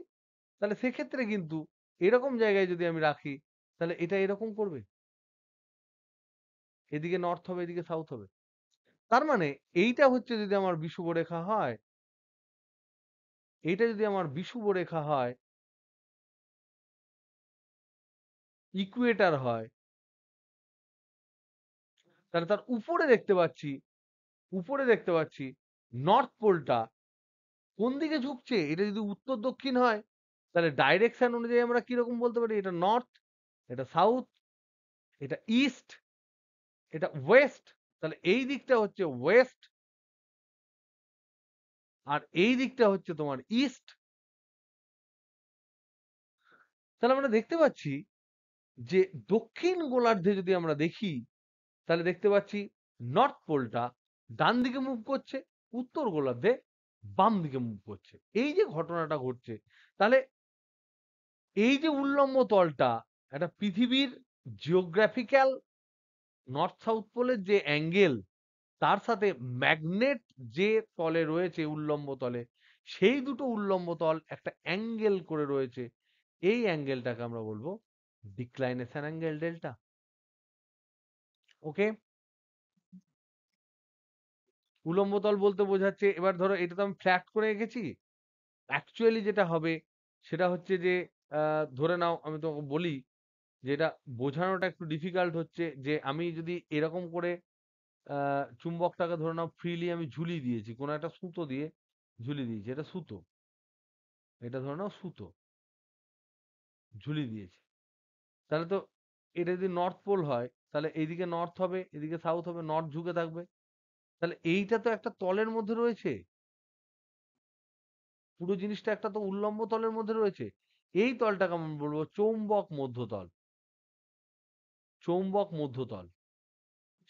[SPEAKER 1] তাহলে সেক্ষেত্রে কিন্তু এরকম জায়গায় যদি আমি রাখি, তাহলে এটা এরকম করবে, এদিকে নর্থ হবে, এদিকে সাউথ হবে। তার মানে এইটা হচ্ছে যদি আমার বিষুব রেখা হয়, এইটা যদি আমার বিষুব রেখা হয়, ইকুয়েটার হয়, তাহলে তার উপরে দেখতে পাচ্ছি, উপরে দেখতে পাচ্ছি নর্থ পোলটা কোন দিকে ঝুঁকছে। এটা যদি উত্তর দক্ষিণ হয়, তাহলে ডাইরেকশন অনুযায়ী আমরা কিরকম বলতে পারি, এটা নর্থ, এটা সাউথ, এটা ইস্ট, এটা ওয়েস্ট। তাহলে এই দিকটা হচ্ছে ওয়েস্ট, আর এই দিকটা হচ্ছে তোমার ইস্ট। তাহলে আমরা দেখতে পাচ্ছি যে দক্ষিণ গোলার্ধে যদি আমরা দেখি, তাহলে দেখতে পাচ্ছি নর্থ পোলটা ডান দিকে মুভ করছে, উত্তর গোলার্ধে বাম দিকে মুভ করছে। এই যে ঘটনাটা ঘটছে, তাহলে এই যে উল্লম্ব তলটা, একটা পৃথিবীর জিওগ্রাফিক্যাল নর্থ সাউথ পোলের যে অ্যাঙ্গেল, তার সাথে ম্যাগনেট যে তলে রয়েছে উল্লম্ব তলে, সেই দুটো উল্লম্ব তল একটা অ্যাঙ্গেল করে রয়েছে। এই অ্যাঙ্গেলটাকে আমরা বলবো ডিক্লাইনেশন অ্যাঙ্গেল ডেল্টা। ওকে, উলম্ব তল বলতে বোঝাচ্ছে, এবার ধরো এটা তো আমি ফ্ল্যাট করে এঁকেছি, অ্যাকচুয়ালি যেটা হবে সেটা হচ্ছে যে ধরে নাও আমি তোমাকে বলি, যে এটা বোঝানোটা একটু ডিফিকাল্ট হচ্ছে, যে আমি যদি এরকম করে চুম্বকটাকে ধরে নাও ফ্রিলি আমি ঝুলিয়ে দিয়েছি কোনো একটা সুতো দিয়ে, ঝুলিয়ে দিয়েছি, এটা সুতো, এটা ধরে নাও সুতো ঝুলিয়ে দিয়েছি। তাহলে তো এটা যদি নর্থ পোল হয়, তাহলে এইদিকে নর্থ হবে, এদিকে সাউথ হবে, নর্থ ঝুঁকে থাকবে। তাহলে এইটা তো একটা তলের মধ্যে রয়েছে, পুরো জিনিসটা একটা তো উল্লম্ব তলের মধ্যে রয়েছে। এই তলটাকে আমরা বলবো চৌম্বক মধ্যতল, চৌম্বক মধ্যতল।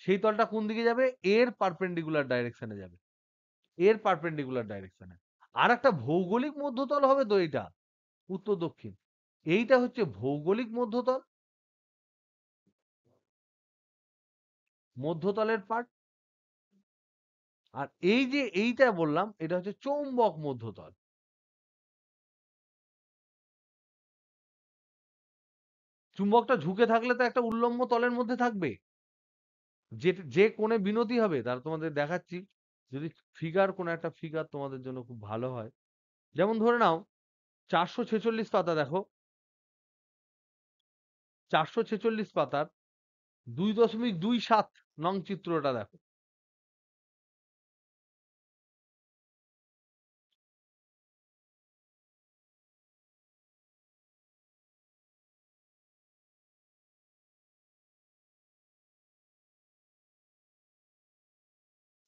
[SPEAKER 1] সেই তলটা কোন দিকে যাবে, এর পারপেন্ডিকুলার ডাইরেকশনে যাবে, এর পারপেন্ডিকুলার ডাইরেকশনে। আর একটা ভৌগোলিক মধ্যতল হবে তো এইটা, উত্তর দক্ষিণ, এইটা হচ্ছে ভৌগোলিক মধ্যতল, মধ্যতলের পার্ট। আর এই যে এইটা বললাম, এটা হচ্ছে চৌম্বক মধ্যতল। চুম্বকটা ঝুঁকে থাকলে তো একটা উল্লম্ব তলের মধ্যে থাকবে, যে যে কোণে বিনতি হবে, তার তোমাদের দেখাচ্ছি, যদি ফিগার, কোন একটা ফিগার তোমাদের জন্য খুব ভালো হয়। যেমন ধরে নাও 446 পাতা দেখো, 446 পাতার 2.27 নং চিত্রটা দেখো।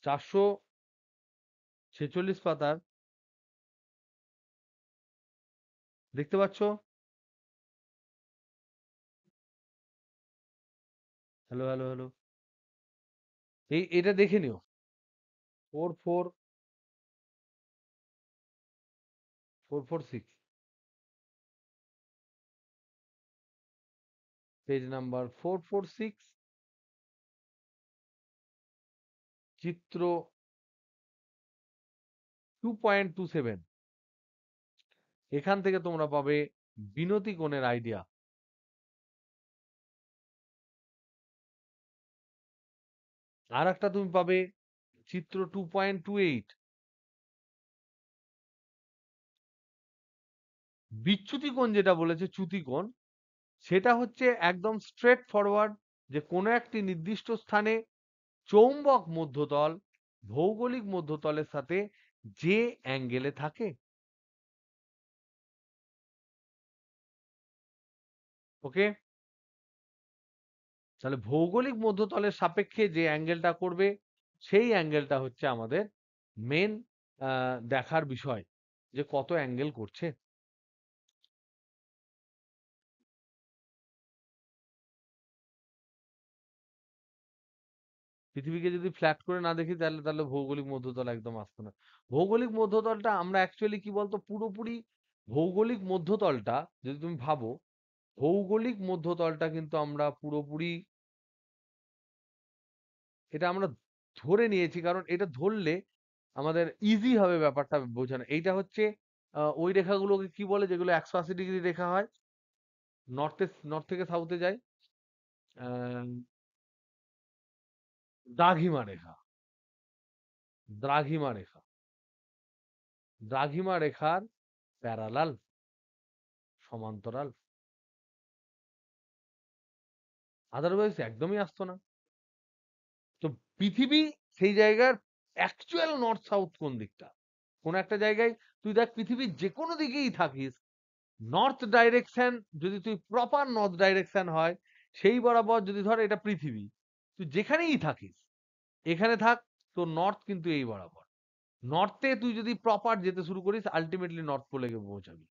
[SPEAKER 1] চারশো ছেচল্লিশ পাতার, দেখতে পাচ্ছ? হ্যালো হ্যালো হ্যালো, এটা দেখে নিও। 446, পেজ নাম্বার 446, চিত্র 2.27। এখান থেকে তোমরা পাবে বিনতি কোণের আইডিয়া। আর একটা তুমি পাবে চিত্র 2.28, বিচ্যুতি কোণ যেটা বলেছে চ্যুতি কোণ, সেটা হচ্ছে একদম স্ট্রেট ফরওয়ার্ড, যে কোনো একটি নির্দিষ্ট স্থানে চৌম্বক মধ্যতল ভৌগোলিক মধ্যতলের সাথে যে অ্যাঙ্গেলে থাকে। ওকে, তাহলে ভৌগোলিক মধ্যতলের সাপেক্ষে যে অ্যাঙ্গেলটা করবে, সেই অ্যাঙ্গেলটা হচ্ছে আমাদের মেন দেখার বিষয়, যে কত অ্যাঙ্গেল করছে। পৃথিবীকে যদি ফ্ল্যাট করে না দেখি, তাহলে তাহলে ভৌগোলিক মধ্যতল একদম আসতো না। ভৌগোলিক মধ্যতলটা আমরা অ্যাকচুয়ালি কি বলতো, পুরোপুরি ভৌগোলিক মধ্যতলটা যদি তুমি ভাবো, ভৌগোলিক মধ্যতলটা কিন্তু আমরা পুরোপুরি, এটা আমরা ধরে নিয়েছি, কারণ এটা ধরলে আমাদের ইজি হবে ব্যাপারটা বোঝানো। এইটা হচ্ছে ওই রেখাগুলোকে কি বলে, যেগুলো 180 ডিগ্রি রেখা হয়, নর্থ থেকে সাউথে যায়, আহ, দ্রাঘিমা রেখা। দ্রাঘিমা রেখা, দ্রাঘিমা রেখার প্যারালাল, সমান্তরাল, আদারওয়াইজ একদমই আসতো না। তো পৃথিবী সেই জায়গার অ্যাকচুয়াল নর্থ সাউথ কোন দিকটা, কোন একটা জায়গায় তুই দেখ, পৃথিবীর যে কোনো দিকেই থাকিস, নর্থ ডাইরেকশন যদি তুই প্রপার নর্থ ডাইরেকশন হয়, সেই বরাবর যদি ধর এটা পৃথিবী, তুই যেখানেই থাকিস, এখানে থাক, তো নর্থ কিন্তু এই বরাবর। নর্থে তুই যদি প্রপার যেতে শুরু করিস, আলটিমেটলি নর্থ পোলে গিয়ে পৌঁছাবি।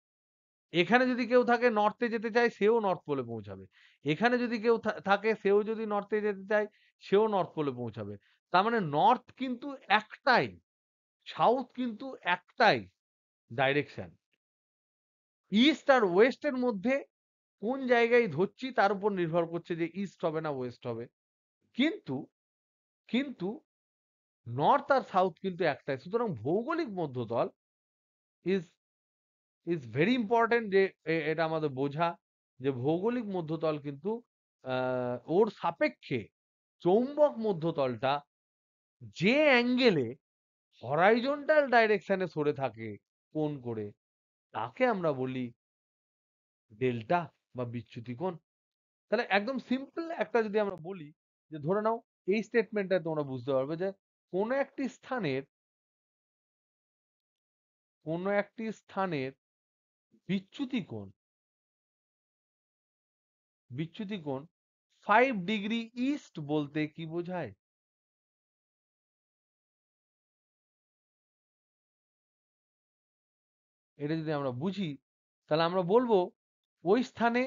[SPEAKER 1] এখানে যদি কেউ থাকে নর্থে যেতে চায়, সেও নর্থ পোলে পৌঁছাবে। এখানে যদি কেউ থাকে, সেও যদি নর্থে যেতে চায়, সেও নর্থ পোলে পৌঁছাবে। তার মানে নর্থ কিন্তু একটাই, সাউথ কিন্তু একটাই ডাইরেকশন। ইস্ট আর ওয়েস্টের মধ্যে কোন জায়গায় ধরছি তার উপর নির্ভর করছে যে ইস্ট হবে না ওয়েস্ট হবে। কিন্তু কিন্তু নর্থ আর সাউথ কিন্তু একটাই। সুতরাং ভৌগোলিক মধ্যতল ইজ ইজ ভেরি ইম্পর্টেন্ট, যে এটা আমাদের বোঝা, যে ভৌগোলিক মধ্যতল কিন্তু ওর সাপেক্ষে চৌম্বক মধ্যতলটা যে অ্যাঙ্গেলে হরাইজন্টাল ডাইরেকশনে সরে থাকে কোণ করে, তাকে আমরা বলি ডেল্টা বা বিচ্যুতি কোণ। তাহলে একদম সিম্পল একটা যদি আমরা বলি, যে ধরে নাও, এই স্টেটমেন্টটা তোমরা বুঝতে পারবে যে কোন একটি স্থানের, কোন একটি স্থানের বিচ্যুতি কোণ, বিচ্যুতি কোণ 5 ডিগ্রি ইস্ট বলতে কি বোঝায়? এটা যদি আমরা বুঝি, তাহলে আমরা বলবো ওই স্থানে,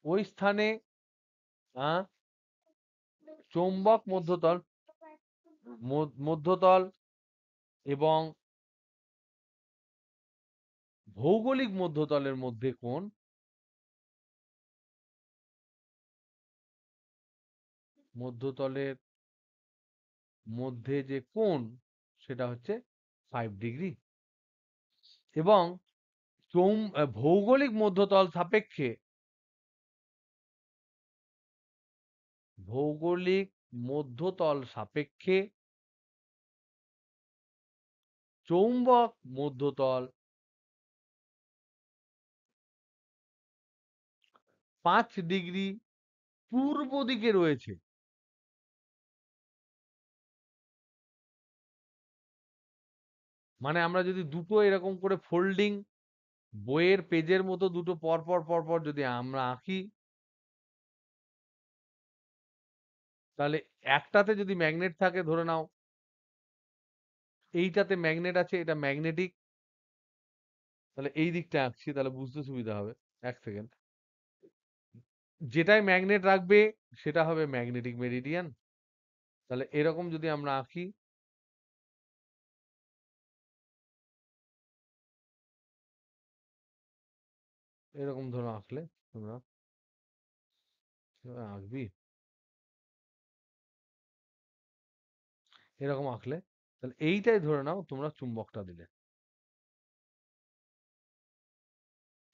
[SPEAKER 1] ওই স্থানে আহ, চৌম্বক মধ্যতল, মধ্যতল এবং ভৌগোলিক মধ্যতলের মধ্যে কোণ, মধ্যতলের মধ্যে যে কোণ, সেটা হচ্ছে 5 ডিগ্রি। এবং ভৌগোলিক মধ্যতল সাপেক্ষে, ভৌগোলিক মধ্যতল সাপেক্ষে চৌম্বক মধ্যতল 5 ডিগ্রি পূর্ব দিকে রয়েছে। মানে আমরা যদি দুটো এরকম করে ফোল্ডিং বইয়ের পেজের মতো দুটো পরপর পরপর যদি আমরা আঁকি, তাহলে একটাতে যদি ম্যাগনেট থাকে, ধরে নাও এইটাতে ম্যাগনেট আছে, এটা ম্যাগনেটিক, তাহলে এই দিকটা আঁকছি, তাহলে বুঝতে সুবিধা হবে। 1 সেকেন্ড। যেটাই ম্যাগনেট রাখবে সেটা হবে ম্যাগনেটিক মেরিডিয়ান। তাহলে এরকম যদি আমরা আঁকি, এরকম ধরো আঁকলে তোমরা, আঁকবি এরকম আঁকলে, তাহলে এইটাই ধরে নাও তোমরা চুম্বকটা দিলে।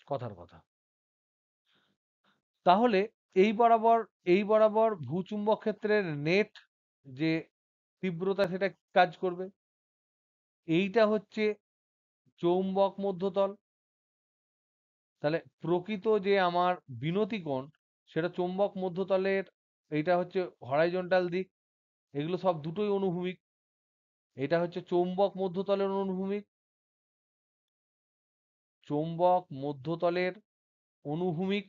[SPEAKER 1] কথার কথা। তাহলে এই বরাবর এই বরাবর ভূচুম্বক ক্ষেত্রের নেট যে তীব্রতা সেটা কাজ করবে। এইটা হচ্ছে চৌম্বক মধ্যতল। তাহলে প্রকৃত যে আমার বিনতি কোণ, সেটা চৌম্বক মধ্যতলের, এইটা হচ্ছে হরাইজন্টাল দিক, এগুলো সব দুটোই অনুভূমিক। এটা হচ্ছে চৌম্বক মধ্যতলের অনুভূমিক, চৌম্বক মধ্যতলের অনুভূমিক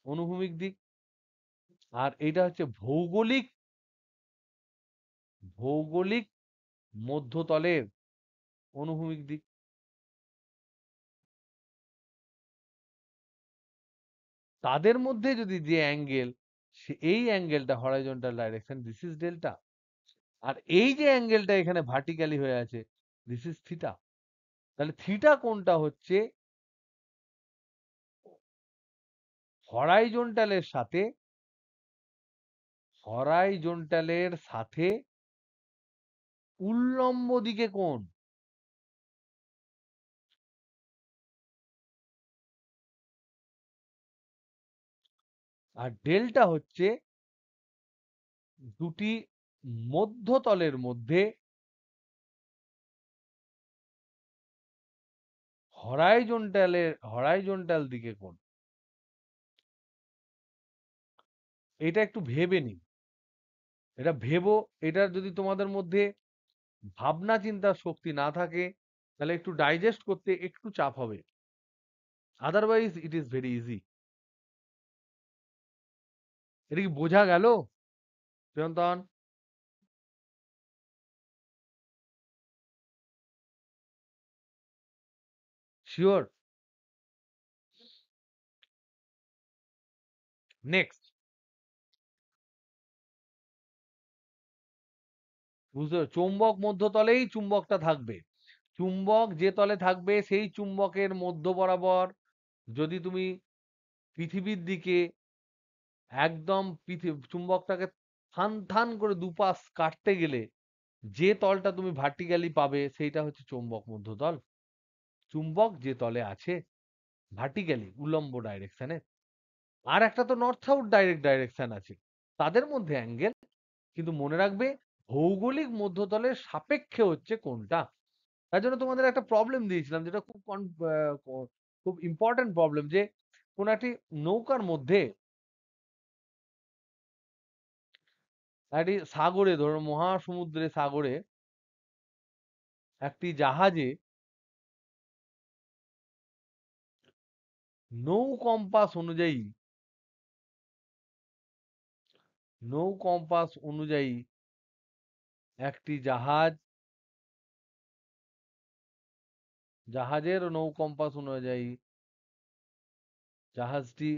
[SPEAKER 1] অনুভূমিক দিক। আর এটা হচ্ছে ভৌগোলিক ভৌগোলিক মধ্যতলের অনুভূমিক দিক। তাদের মধ্যে যদি যে অ্যাঙ্গেল, এই অ্যাঙ্গেলটা horizontal direction, this is delta. আর এই যে অ্যাঙ্গেলটা এখানে ভার্টিক্যালি হয়ে আছে, দিস ইজ থিটা। তাহলে থিটা কোণটা হচ্ছে হরাইজন্টালের সাথে হরাইজন্টালের সাথে উল্লম্ব দিকে কোণ। আর ডেল্টা হচ্ছে দুটি মধ্যতলের মধ্যে হরাইজন্টাল দিকে কোণ। এটা একটু ভেবে নিন, এটা ভেবো। এটা যদি তোমাদের মধ্যে ভাবনা চিন্তার শক্তি না থাকে, তাহলে একটু ডাইজেস্ট করতে একটু চাপ হবে। Otherwise it is very easy. এটা কি বোঝা গেল চিরন্তন? শিওর? নেক্সট, বুঝতে চৌম্বক মধ্যতলেই চুম্বকটা থাকবে। চুম্বক যে তলে থাকবে সেই চুম্বকের মধ্য বরাবর যদি তুমি পৃথিবীর দিকে একদম চুম্বকটাকে থান থান করে দুপাশ কাটতে গেলে যে তলটা তুমি ভার্টিক্যালি পাবে, সেইটা হচ্ছে চৌম্বক মধ্যতল। চুম্বক যে তলে আছে ভার্টিক্যালি উল্লম্ব ডাইরেকশনে, আর একটা তো নর্থ সাউথ ডাইরেকশন আছে, তাদের মধ্যে অ্যাঙ্গেল। কিন্তু মনে রাখবে ভৌগোলিক মধ্যতলের সাপেক্ষে হচ্ছে কোনটা। তার জন্য তোমাদের একটা প্রবলেম দিয়েছিলাম, যেটা খুব ইম্পর্টেন্ট প্রবলেম, যে কোন একটি নৌকার মধ্যে, একটি সাগরে, ধরো মহাসমুদ্রে, সাগরে একটি জাহাজে নৌ কম্পাস অনুযায়ী নৌ কম্পাস অনুযায়ী একটি জাহাজের নৌ কম্পাস অনুযায়ী জাহাজটি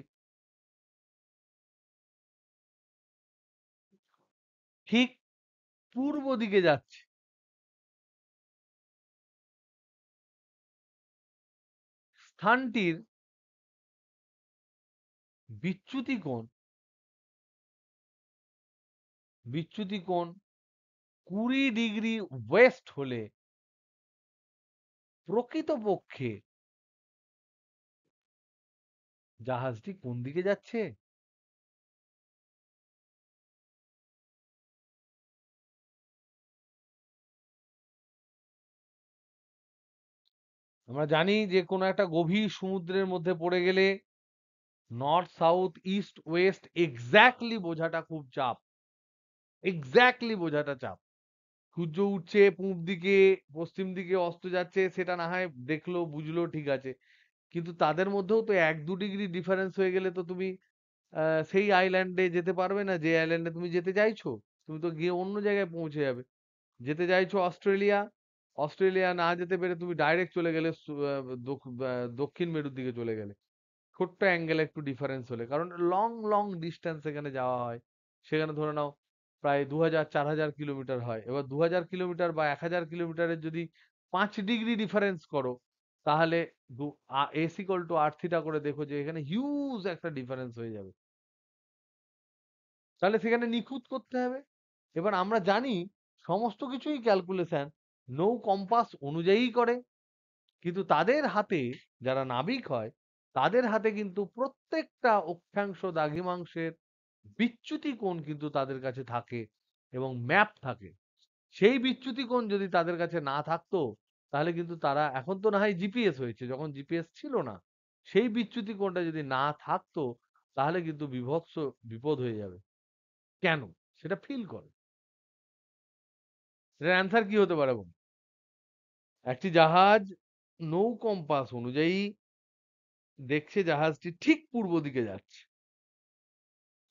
[SPEAKER 1] ঠিক পূর্ব দিকে যাচ্ছে। স্থানটির বিচ্যুতি কোণ বিচ্যুতি কোণ 20 ডিগ্রি ওয়েস্ট হলে প্রকৃতপক্ষে জাহাজটি কোন দিকে যাচ্ছে? আমরা জানি যে কোনো একটা গভীর সমুদ্রের মধ্যে পড়ে গেলে north south east West exactly বোঝাটা খুব চাপ, এক্স্যাক্টলি বোঝাটা চাপ। সূর্য উঠছে পূব দিকে, পশ্চিম দিকে অস্ত যাচ্ছে, সেটা না হয় দেখলো বুঝলো ঠিক আছে, কিন্তু তাদের মধ্যেও তো 1-2 ডিগ্রি ডিফারেন্স হয়ে গেলে তো তুমি সেই আইল্যান্ডে যেতে পারবে না যে আইল্যান্ডে তুমি যেতে চাইছো। তুমি তো গিয়ে অন্য জায়গায় পৌঁছে যাবে। যেতে চাইছো অস্ট্রেলিয়া, অস্ট্রেলিয়া না যেতে পেরে তুমি ডাইরেক্ট চলে গেলে দক্ষিণ মেরুর দিকে চলে গেলে। ছোট্ট অ্যাঙ্গেলে একটু ডিফারেন্স হলে, কারণ লং লং ডিস্টেন্স এখানে যাওয়া হয়। সেখানে ধরে নাও প্রায় 2000-4000 কিলোমিটার হয়। এবার 2000 কিলোমিটার বা 1000 কিলোমিটারের যদি 5 ডিগ্রি ডিফারেন্স করো, তাহলে S equal to R theta করে দেখো যে এখানে হিউজ একটা ডিফারেন্স হয়ে যাবে। তাহলে সেখানে নিখুঁত করতে হবে। এবার আমরা জানি সমস্ত কিছুই ক্যালকুলেশন নৌ কম্পাস অনুযায়ী করে, কিন্তু তাদের হাতে, যারা নাবিক হয়, তাদের হাতে কিন্তু প্রত্যেকটা অক্ষাংশ দ্রাঘিমাংশের বিচ্যুতি কোণ কিন্তু তাদের কাছে থাকে এবং ম্যাপ থাকে। সেই বিচ্যুতি কোণ যদি তাদের কাছে না থাকতো, তাহলে কিন্তু তারা, এখন তো না হয় জিপিএস হয়েছে, যখন জিপিএস ছিল না, সেই বিচ্যুতি কোণটা যদি না থাকতো, তাহলে কিন্তু বিভৎস বিপদ হয়ে যাবে। কেন? সেটা ফিল করে। এটার অ্যান্সার কি হতে পারে বলুন? একটি জাহাজ নৌ কম্পাস অনুযায়ী দেখছে জাহাজটি ঠিক পূর্ব দিকে যাচ্ছে।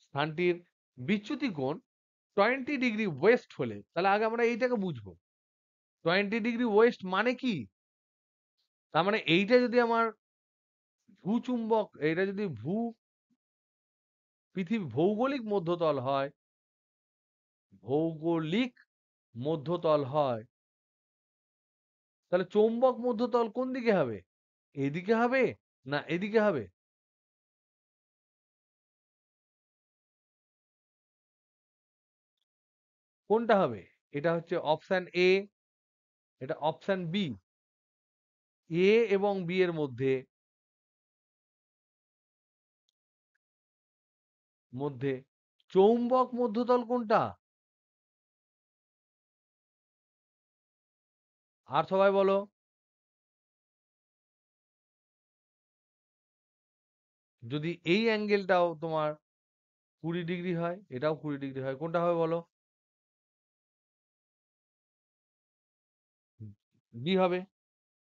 [SPEAKER 1] স্থানটির বিচ্যুতি কোণ 20 ডিগ্রি ওয়েস্ট হলে, তাহলে আগে আমরা এইটাকে বুঝবো। 20 ডিগ্রি ওয়েস্ট মানে কি? তার মানে এইটা যদি আমার ভূচুম্বক, এটা যদি পৃথিবী ভৌগোলিক মধ্যতল হয়, ভৌগোলিক মধ্যতল হয়, তাহলে চৌম্বক মধ্যতল কোন দিকে হবে? এদিকে হবে না এদিকে হবে? কোনটা হবে? এটা হচ্ছে অপশন এ, এটা অপশন বি। এ এবং বি এর মধ্যে মধ্যে চৌম্বক মধ্যতল কোনটা? আর সবাই বলো। যদি এই অ্যাঙ্গেলটাও তোমার 20 ডিগ্রি হয়, এটাও 20 ডিগ্রি হয়, কোনটা হবে বলো? বি হবে।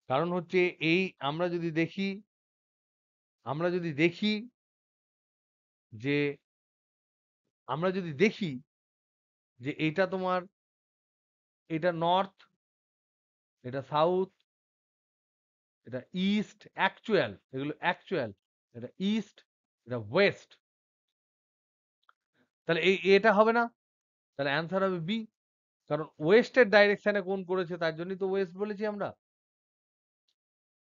[SPEAKER 1] কারণ হচ্ছে এই, আমরা যদি দেখি, আমরা যদি দেখি যে আমরা যদি দেখি যে এটা তোমার, এটা নর্থ, এটা সাউথ, এটা ইস্ট, অ্যাকচুয়াল, এগুলো অ্যাকচুয়াল, এটা ইস্ট, এটা ওয়েস্ট, তাহলে এই এটা হবে না, তাহলে অ্যান্সার হবে বি। কারণ ওয়েস্টের ডাইরেকশনে কোন করেছে, তার জন্যই তো ওয়েস্ট বলেছি আমরা।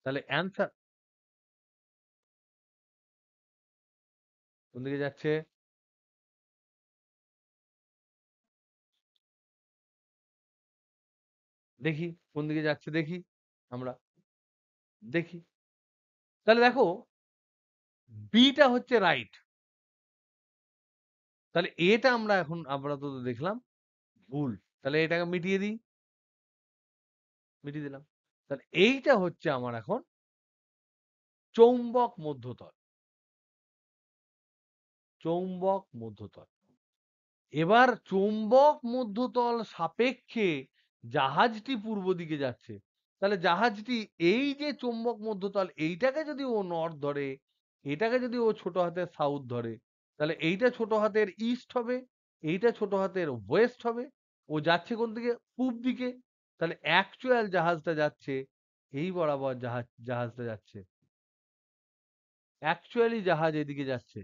[SPEAKER 1] তাহলে অ্যান্সার কোন দিকে যাচ্ছে? দেখি কোন দিকে যাচ্ছে, দেখি আমরা, দেখি। তাহলে দেখো বিটা হচ্ছে রাইট। তাহলে এটা আমরা এখন আমরা তো দেখলাম ভুল। তাহলে এটাকে মিটিয়ে দিই, মিটিয়ে দিলাম। তাহলে এইটা হচ্ছে আমার এখন চৌম্বক মধ্যতল, চৌম্বক মধ্যতল। এবার চৌম্বক মধ্যতল সাপেক্ষে জাহাজটি পূর্ব দিকে যাচ্ছে। তাহলে জাহাজটি, এই যে চৌম্বক মধ্যতল, এইটাকে যদি ও নর্থ ধরে, এটাকে যদি ও ছোট হাতের সাউথ ধরে, তাহলে এইটা ছোট হাতের ইস্ট হবে, এইটা ছোট হাতের ওয়েস্ট হবে। ও যাচ্ছে কোন দিকে? পূব দিকে। তাহলে অ্যাকচুয়াল জাহাজটা যাচ্ছে এই বরাবর, জাহাজটা যাচ্ছে, অ্যাকচুয়ালি জাহাজ এদিকে যাচ্ছে।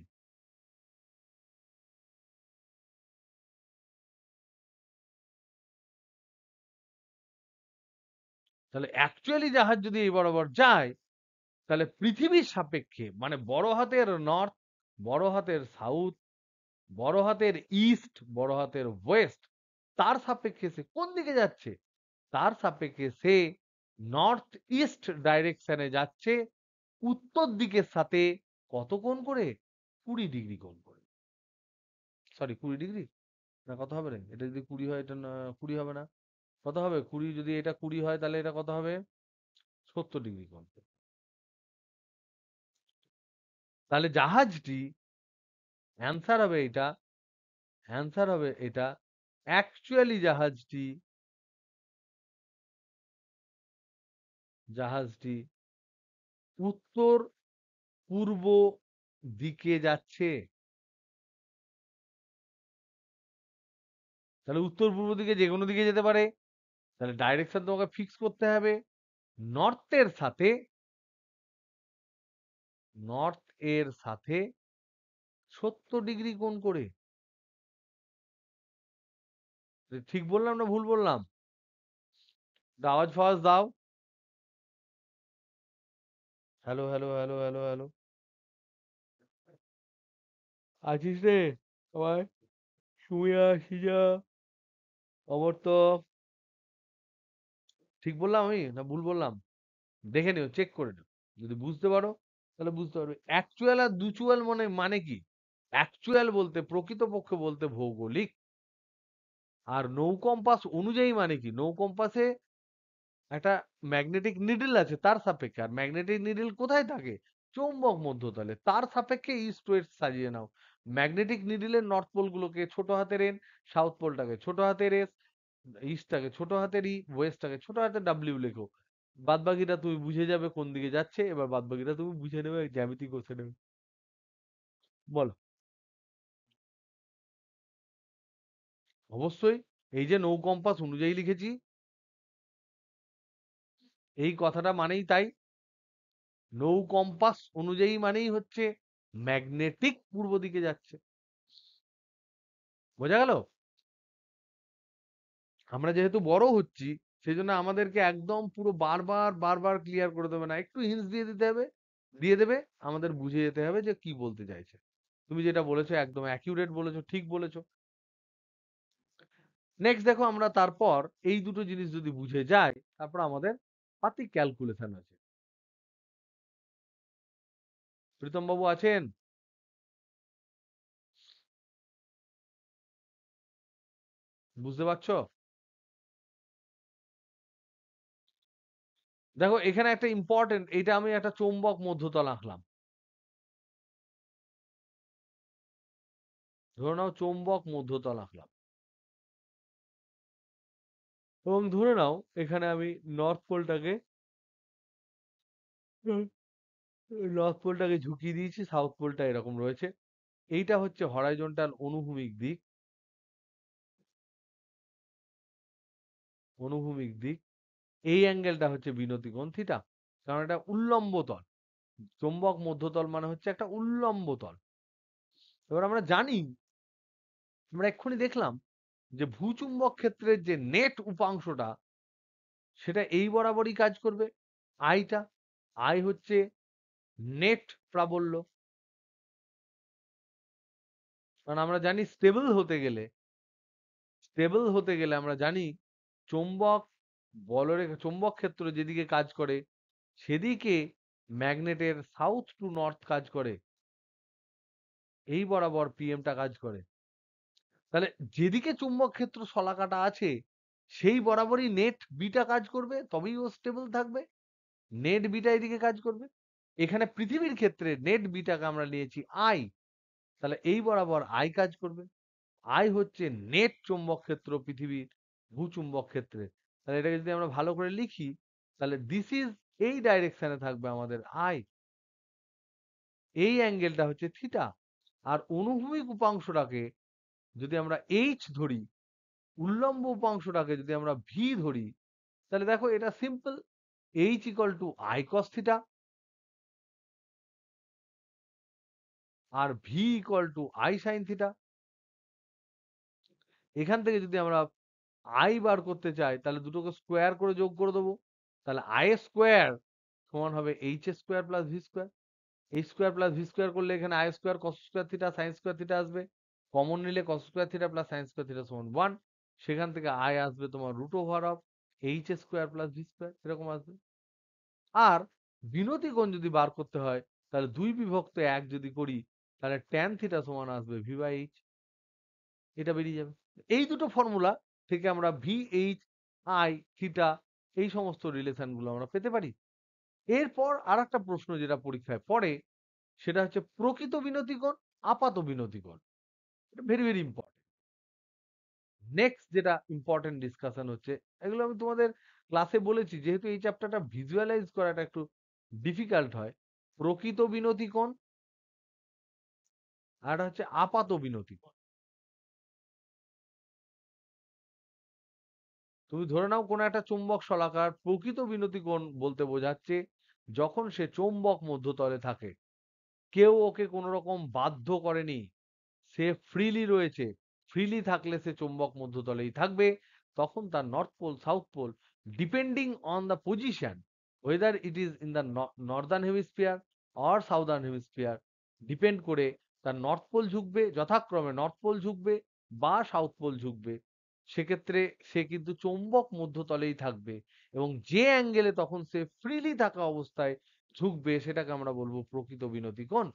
[SPEAKER 1] তাহলে অ্যাকচুয়ালি জাহাজ যদি এই বরাবর যায়, তাহলে পৃথিবীর সাপেক্ষে, মানে বড় হাতের নর্থ, বড় হাতের সাউথ, বড় হাতের ইস্ট, বড় হাতের ওয়েস্ট, তার সাপেক্ষে সে কোন দিকে যাচ্ছে? তার সাপেক্ষে সে নর্থ ইস্ট ডাইরেকশনে যাচ্ছে, উত্তর দিকের সাথে কত কোণ করে? 20 ডিগ্রি কোণ করে। সরি, 20 ডিগ্রি না, কত হবে রে? এটা যদি 20 হয়, এটা না 20 হবে না। কত হবে? 20 যদি এটা 20 হয়, তাহলে এটা কত হবে? 70 ডিগ্রি কোণ। তাহলে জাহাজটি অ্যান্সার হবে এটা, অ্যান্সার হবে এটা। অ্যাকচুয়ালি জাহাজটি উত্তর পূর্ব দিকে যাচ্ছে। তাহলে উত্তর পূর্ব দিকে যে কোনো দিকে যেতে পারে। তাহলে ডাইরেকশন তোমাকে ফিক্স করতে হবে নর্থের সাথে, নর্থ এর সাথে 70 ডিগ্রি কোণ করে। ঠিক বললাম না ভুল বললাম? আওয়াজ ফাওয়াজ দাও। Hello hello hello hello hello, আছিস রে সবাই? সুমিয়া, সিজা, অমর্তক, ঠিক বললাম আমি না ভুল বললাম? দেখে নিও, চেক করে নিও। যদি বুঝতে পারো তাহলে বুঝতে পারবে। অ্যাকচুয়াল আর দুচুয়াল মানে কি? অ্যাকচুয়াল বলতে প্রকৃতপক্ষে বলতে ভৌগোলিক, আর নৌ কম্পাস অনুযায়ী মানে কি? নৌ কম্পাসে একটা ম্যাগনেটিক নিডল আছে তার সাপেক্ষে। আর ম্যাগনেটিক নিডল কোথায় থাকে? চৌম্বক মধ্যতলে। তার সাপেক্ষে ইস্ট ওয়েস্ট সাজিয়ে নাও। ম্যাগনেটিক নিডলের নর্থ পোল গুলোকে ছোট হাতের এন, সাউথ পোলটাকে ছোট হাতের এস, ইস্টটাকে ছোট হাতের ই, ওয়েস্টটাকে ছোট হাতের ডাব্লিউ লেখো। বাদবাকিটা তুমি বুঝে যাবে কোন দিকে যাচ্ছে। এবার বাদবাকিটা তুমি বুঝে নেবে, জ্যামিতি কষে নেবে। বলো। অবশ্যই। এই যে নৌ কম্পাস অনুযায়ী লিখেছি, এই কথাটা মানেই তাই। নৌ কম্পাস অনুযায়ী মানেই হচ্ছে ম্যাগনেটিক পূর্ব দিকে যাচ্ছে। বোঝা গেল? আমরা যেহেতু বড় হচ্ছি, সেই জন্য আমাদেরকে একদম পুরো বারবার বারবার ক্লিয়ার করে দেবে না, একটু হিন্টস দিয়ে দিতে হবে, দিয়ে দেবে। আমাদের বুঝে যেতে হবে যে কি বলতে চাইছে। তুমি যেটা বলেছো একদম অ্যাকিউরেট বলেছো, ঠিক বলেছো। নেক্সট দেখো, আমরা তারপর এই দুটো জিনিস যদি বুঝে যাই, তারপর আমাদের পাতি ক্যালকুলেশন আছে। প্রীতম বাবু আছেন? বুঝতে পারছো? দেখো এখানে একটা ইম্পর্টেন্ট, এটা আমি একটা চৌম্বক মধ্যতল আঁকলাম। ধরে নাও চৌম্বক মধ্যতল আঁকলাম, এবং ধরে নাও এখানে আমি নর্থ পোলটাকে নর্থ পোলটাকে ঝুঁকিয়ে দিয়েছি, সাউথ পোলটা এরকম রয়েছে। এইটা হচ্ছে হরাইজন্টাল অনুভূমিক দিক, অনুভূমিক দিক। এই অ্যাঙ্গেলটা হচ্ছে বিনতি কোণ থিটা, কারণ এটা উল্লম্ব তল। চৌম্বক মধ্যতল মানে হচ্ছে একটা উল্লম্ব তল। এবার আমরা জানি, আমরা এক্ষুনি দেখলাম যে ভূচুম্বক ক্ষেত্রের যে নেট উপাংশটা, সেটা এই বরাবরই কাজ করবে। আইটা, আই হচ্ছে নেট প্রাবল্য। কারণ আমরা জানি স্টেবল হতে গেলে আমরা জানি চৌম্বক বলরেখা, চৌম্বক ক্ষেত্র যেদিকে কাজ করে সেদিকে ম্যাগনেটের সাউথ টু নর্থ কাজ করে, এই বরাবর পিএমটা কাজ করে। তাহলে যেদিকে চুম্বক ক্ষেত্র শলাকাটা আছে সেই বরাবরই নেট বিটা কাজ করবে, তবেই ও স্টেবল থাকবে। নেট বিটা এদিকে কাজ করবে। এখানে পৃথিবীর ক্ষেত্রে নেট বিটাকে আমরা নিয়েছি আই, তাহলে এই বরাবর আই কাজ করবে। আই হচ্ছে নেট চুম্বক ক্ষেত্র পৃথিবীর ভূচুম্বক ক্ষেত্রে। তাহলে এটাকে যদি আমরা ভালো করে লিখি, তাহলে দিস ইজ, এই ডাইরেকশনে থাকবে আমাদের আই, এই অ্যাঙ্গেলটা হচ্ছে থিটা। আর অনুভূমিক উপাংশটাকে যদি আমরা এইচ ধরি, উল্লম্ব উপাংশটাকে যদি আমরা ভি ধরি, তাহলে দেখো এটা simple, H equal to I cos theta, আর V equal to I sine theta. এখান থেকে যদি আমরা আই বার করতে চাই, তাহলে দুটোকে স্কোয়ার করে যোগ করে দেবো। তাহলে আই স্কোয়ার সমান হবে H square plus V square. H square plus V square করলে এখানে I square cos square theta sine square theta আসবে। কমন নিলে cos square theta plus sine square theta সমান 1। সেখান থেকে আই আসবে তোমার root over of H square plus V square, এরকম আসবে। আর বিনতি কোণ যদি বার করতে হয়, তাহলে 2/1 যদি করি, তাহলে ট্যান থিটা সমান আসবে ভি বাই এইচ, এটা বেরিয়ে যাবে। এই দুটো ফর্মুলা থেকে আমরা ভি এইচ আই থিটা এই সমস্ত রিলেশন গুলো আমরা পেতে পারি। এরপর আর একটা প্রশ্ন যেটা পরীক্ষায় পড়ে, সেটা হচ্ছে প্রকৃত বিনতি কোণ, আপাত বিনতি কোণ। এটা ভেরি ভেরি ইম্পর্টেন্ট। নেক্সট যেটা ইম্পর্টেন্ট ডিসকাশন হচ্ছে, এগুলো আমি তোমাদের ক্লাসে বলেছি, যেহেতু এই চ্যাপ্টারটা ভিজুয়ালাইজ করাটা একটু ডিফিকাল্ট হয়। প্রকৃত বিনতি কোণ আর হচ্ছে আপাত বিনতি কোণ। তুমি ধরে নাও কোনো একটা চুম্বক শলাকার প্রকৃত বিনতি কোণ বলতে বোঝাচ্ছে যখন সে চৌম্বক মধ্যতলে থাকে, কেউ ওকে কোনো রকম বাধ্য করেনি, সে ফ্রিলি রয়েছে, ফ্রিলি থাকলে সে চৌম্বক মধ্যতলেই থাকবে, তখন তার north pole south pole depending on the position, whether it is in the northern hemisphere or southern hemisphere, depend করে তার নর্থ পোল ঝুঁকবে, যথাক্রমে নর্থ পোল ঝুঁকবে বা সাউথ পোল ঝুঁকবে, সেক্ষেত্রে সে কিন্তু চৌম্বক মধ্যতলেই থাকবে, এবং যে অ্যাঙ্গেলে তখন সে ফ্রিলি থাকা অবস্থায় ঝুঁকবে সেটাকে আমরা বলবো প্রকৃত বিনতি কোণ।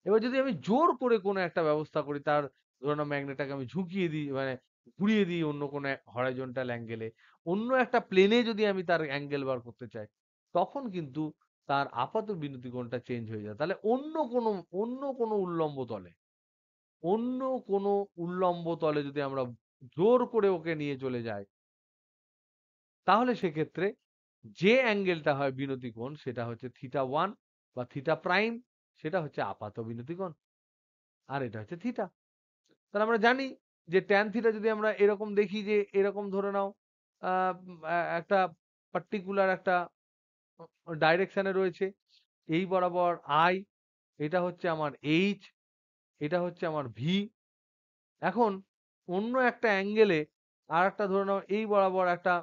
[SPEAKER 1] এবার যদি আমি জোর করে কোনো একটা ব্যবস্থা করি, তার ধরুন ম্যাগনেটটাকে আমি ঝুঁকিয়ে দিই, মানে ঘুরিয়ে দিই অন্য কোনো হরাইজন্টাল অ্যাঙ্গেলে, অন্য একটা প্লেনে যদি আমি তার অ্যাঙ্গেল বার করতে চাই, তখন কিন্তু তার আপাত বিনতি কোণটা চেঞ্জ হয়ে যায়। তাহলে অন্য কোনো উল্লম্ব তলে, অন্য কোনো উল্লম্ব তলে যদি আমরা জোর করে ওকে নিয়ে চলে যাই, তাহলে সেক্ষেত্রে যে অ্যাঙ্গেলটা হয় বিনতি কোণ সেটা হচ্ছে θ1 বা θ', সেটা হচ্ছে আপাত বিনতি কোণ, আর এটা হচ্ছে থিটা। তাহলে আমরা জানি যে ট্যান থিটা যদি আমরা এরকম দেখি, যে এরকম ধরে নাও একটা পার্টিকুলার একটা ডাইরেকশনে রয়েছে, এই বরাবর আই, এটা হচ্ছে আমার এইচ, এটা হচ্ছে আমার ভি। এখন অন্য একটা অ্যাঙ্গেলে আর একটা ধরে নাও এই বরাবর একটা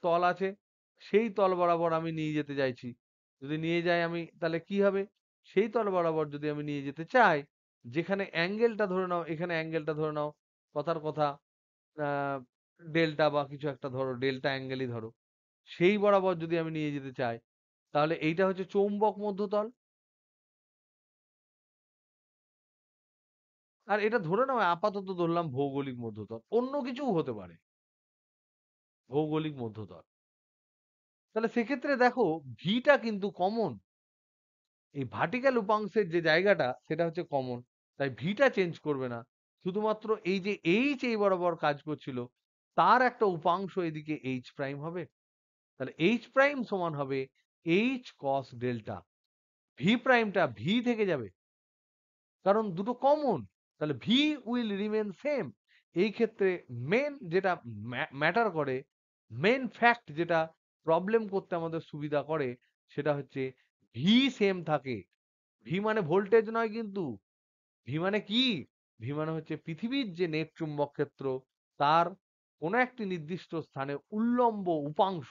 [SPEAKER 1] তল আছে, সেই তল বরাবর আমি নিয়ে যেতে চাইছি, যদি নিয়ে যাই আমি তাহলে কি হবে, সেই তল বরাবর যদি আমি নিয়ে যেতে চাই, যেখানে অ্যাঙ্গেলটা ধরে নাও, এখানে অ্যাঙ্গেলটা ধরে নাও, কথার কথা আহ ডেল্টা বা কিছু একটা ধরো, ডেল্টা অ্যাঙ্গেলই ধরো, সেই বরাবর যদি আমি নিয়ে যেতে চাই, তাহলে এইটা হচ্ছে চৌম্বক মধ্যতল। আর এটা ধরে নাও আপাতত ধরলাম ভৌগোলিক মধ্যতল, অন্য কিছুও হতে পারে, ভৌগোলিক মধ্যতল। তাহলে সেক্ষেত্রে দেখো ভিটা কিন্তু কমন, এই ভার্টিক্যাল উপাংশের যে জায়গাটা সেটা হচ্ছে কমন, তাই ভিটা চেঞ্জ করবে না, শুধুমাত্র এই যে এইচ এই বরাবর কাজ করছিল, তার একটা উপাংশ এদিকে এইচ প্রাইম হবে। তাহলে এইচ প্রাইম সমান হবে H cos delta, V প্রাইমটা V থেকে যাবে, কারণ দুটো কমন, তাহলে ভি উইল রিমেন সেম। এই ক্ষেত্রে মেন যেটা ম্যাটার করে, মেন ফ্যাক্ট যেটা প্রবলেম করতে আমাদের সুবিধা করে, সেটা হচ্ছে ভি সেম থাকে। ভি মানে ভোল্টেজ নয় কিন্তু, ভি মানে কি, ভি মানে হচ্ছে পৃথিবীর যে নেট চুম্বক ক্ষেত্র, তার কোনো একটি নির্দিষ্ট স্থানে উল্লম্ব উপাংশ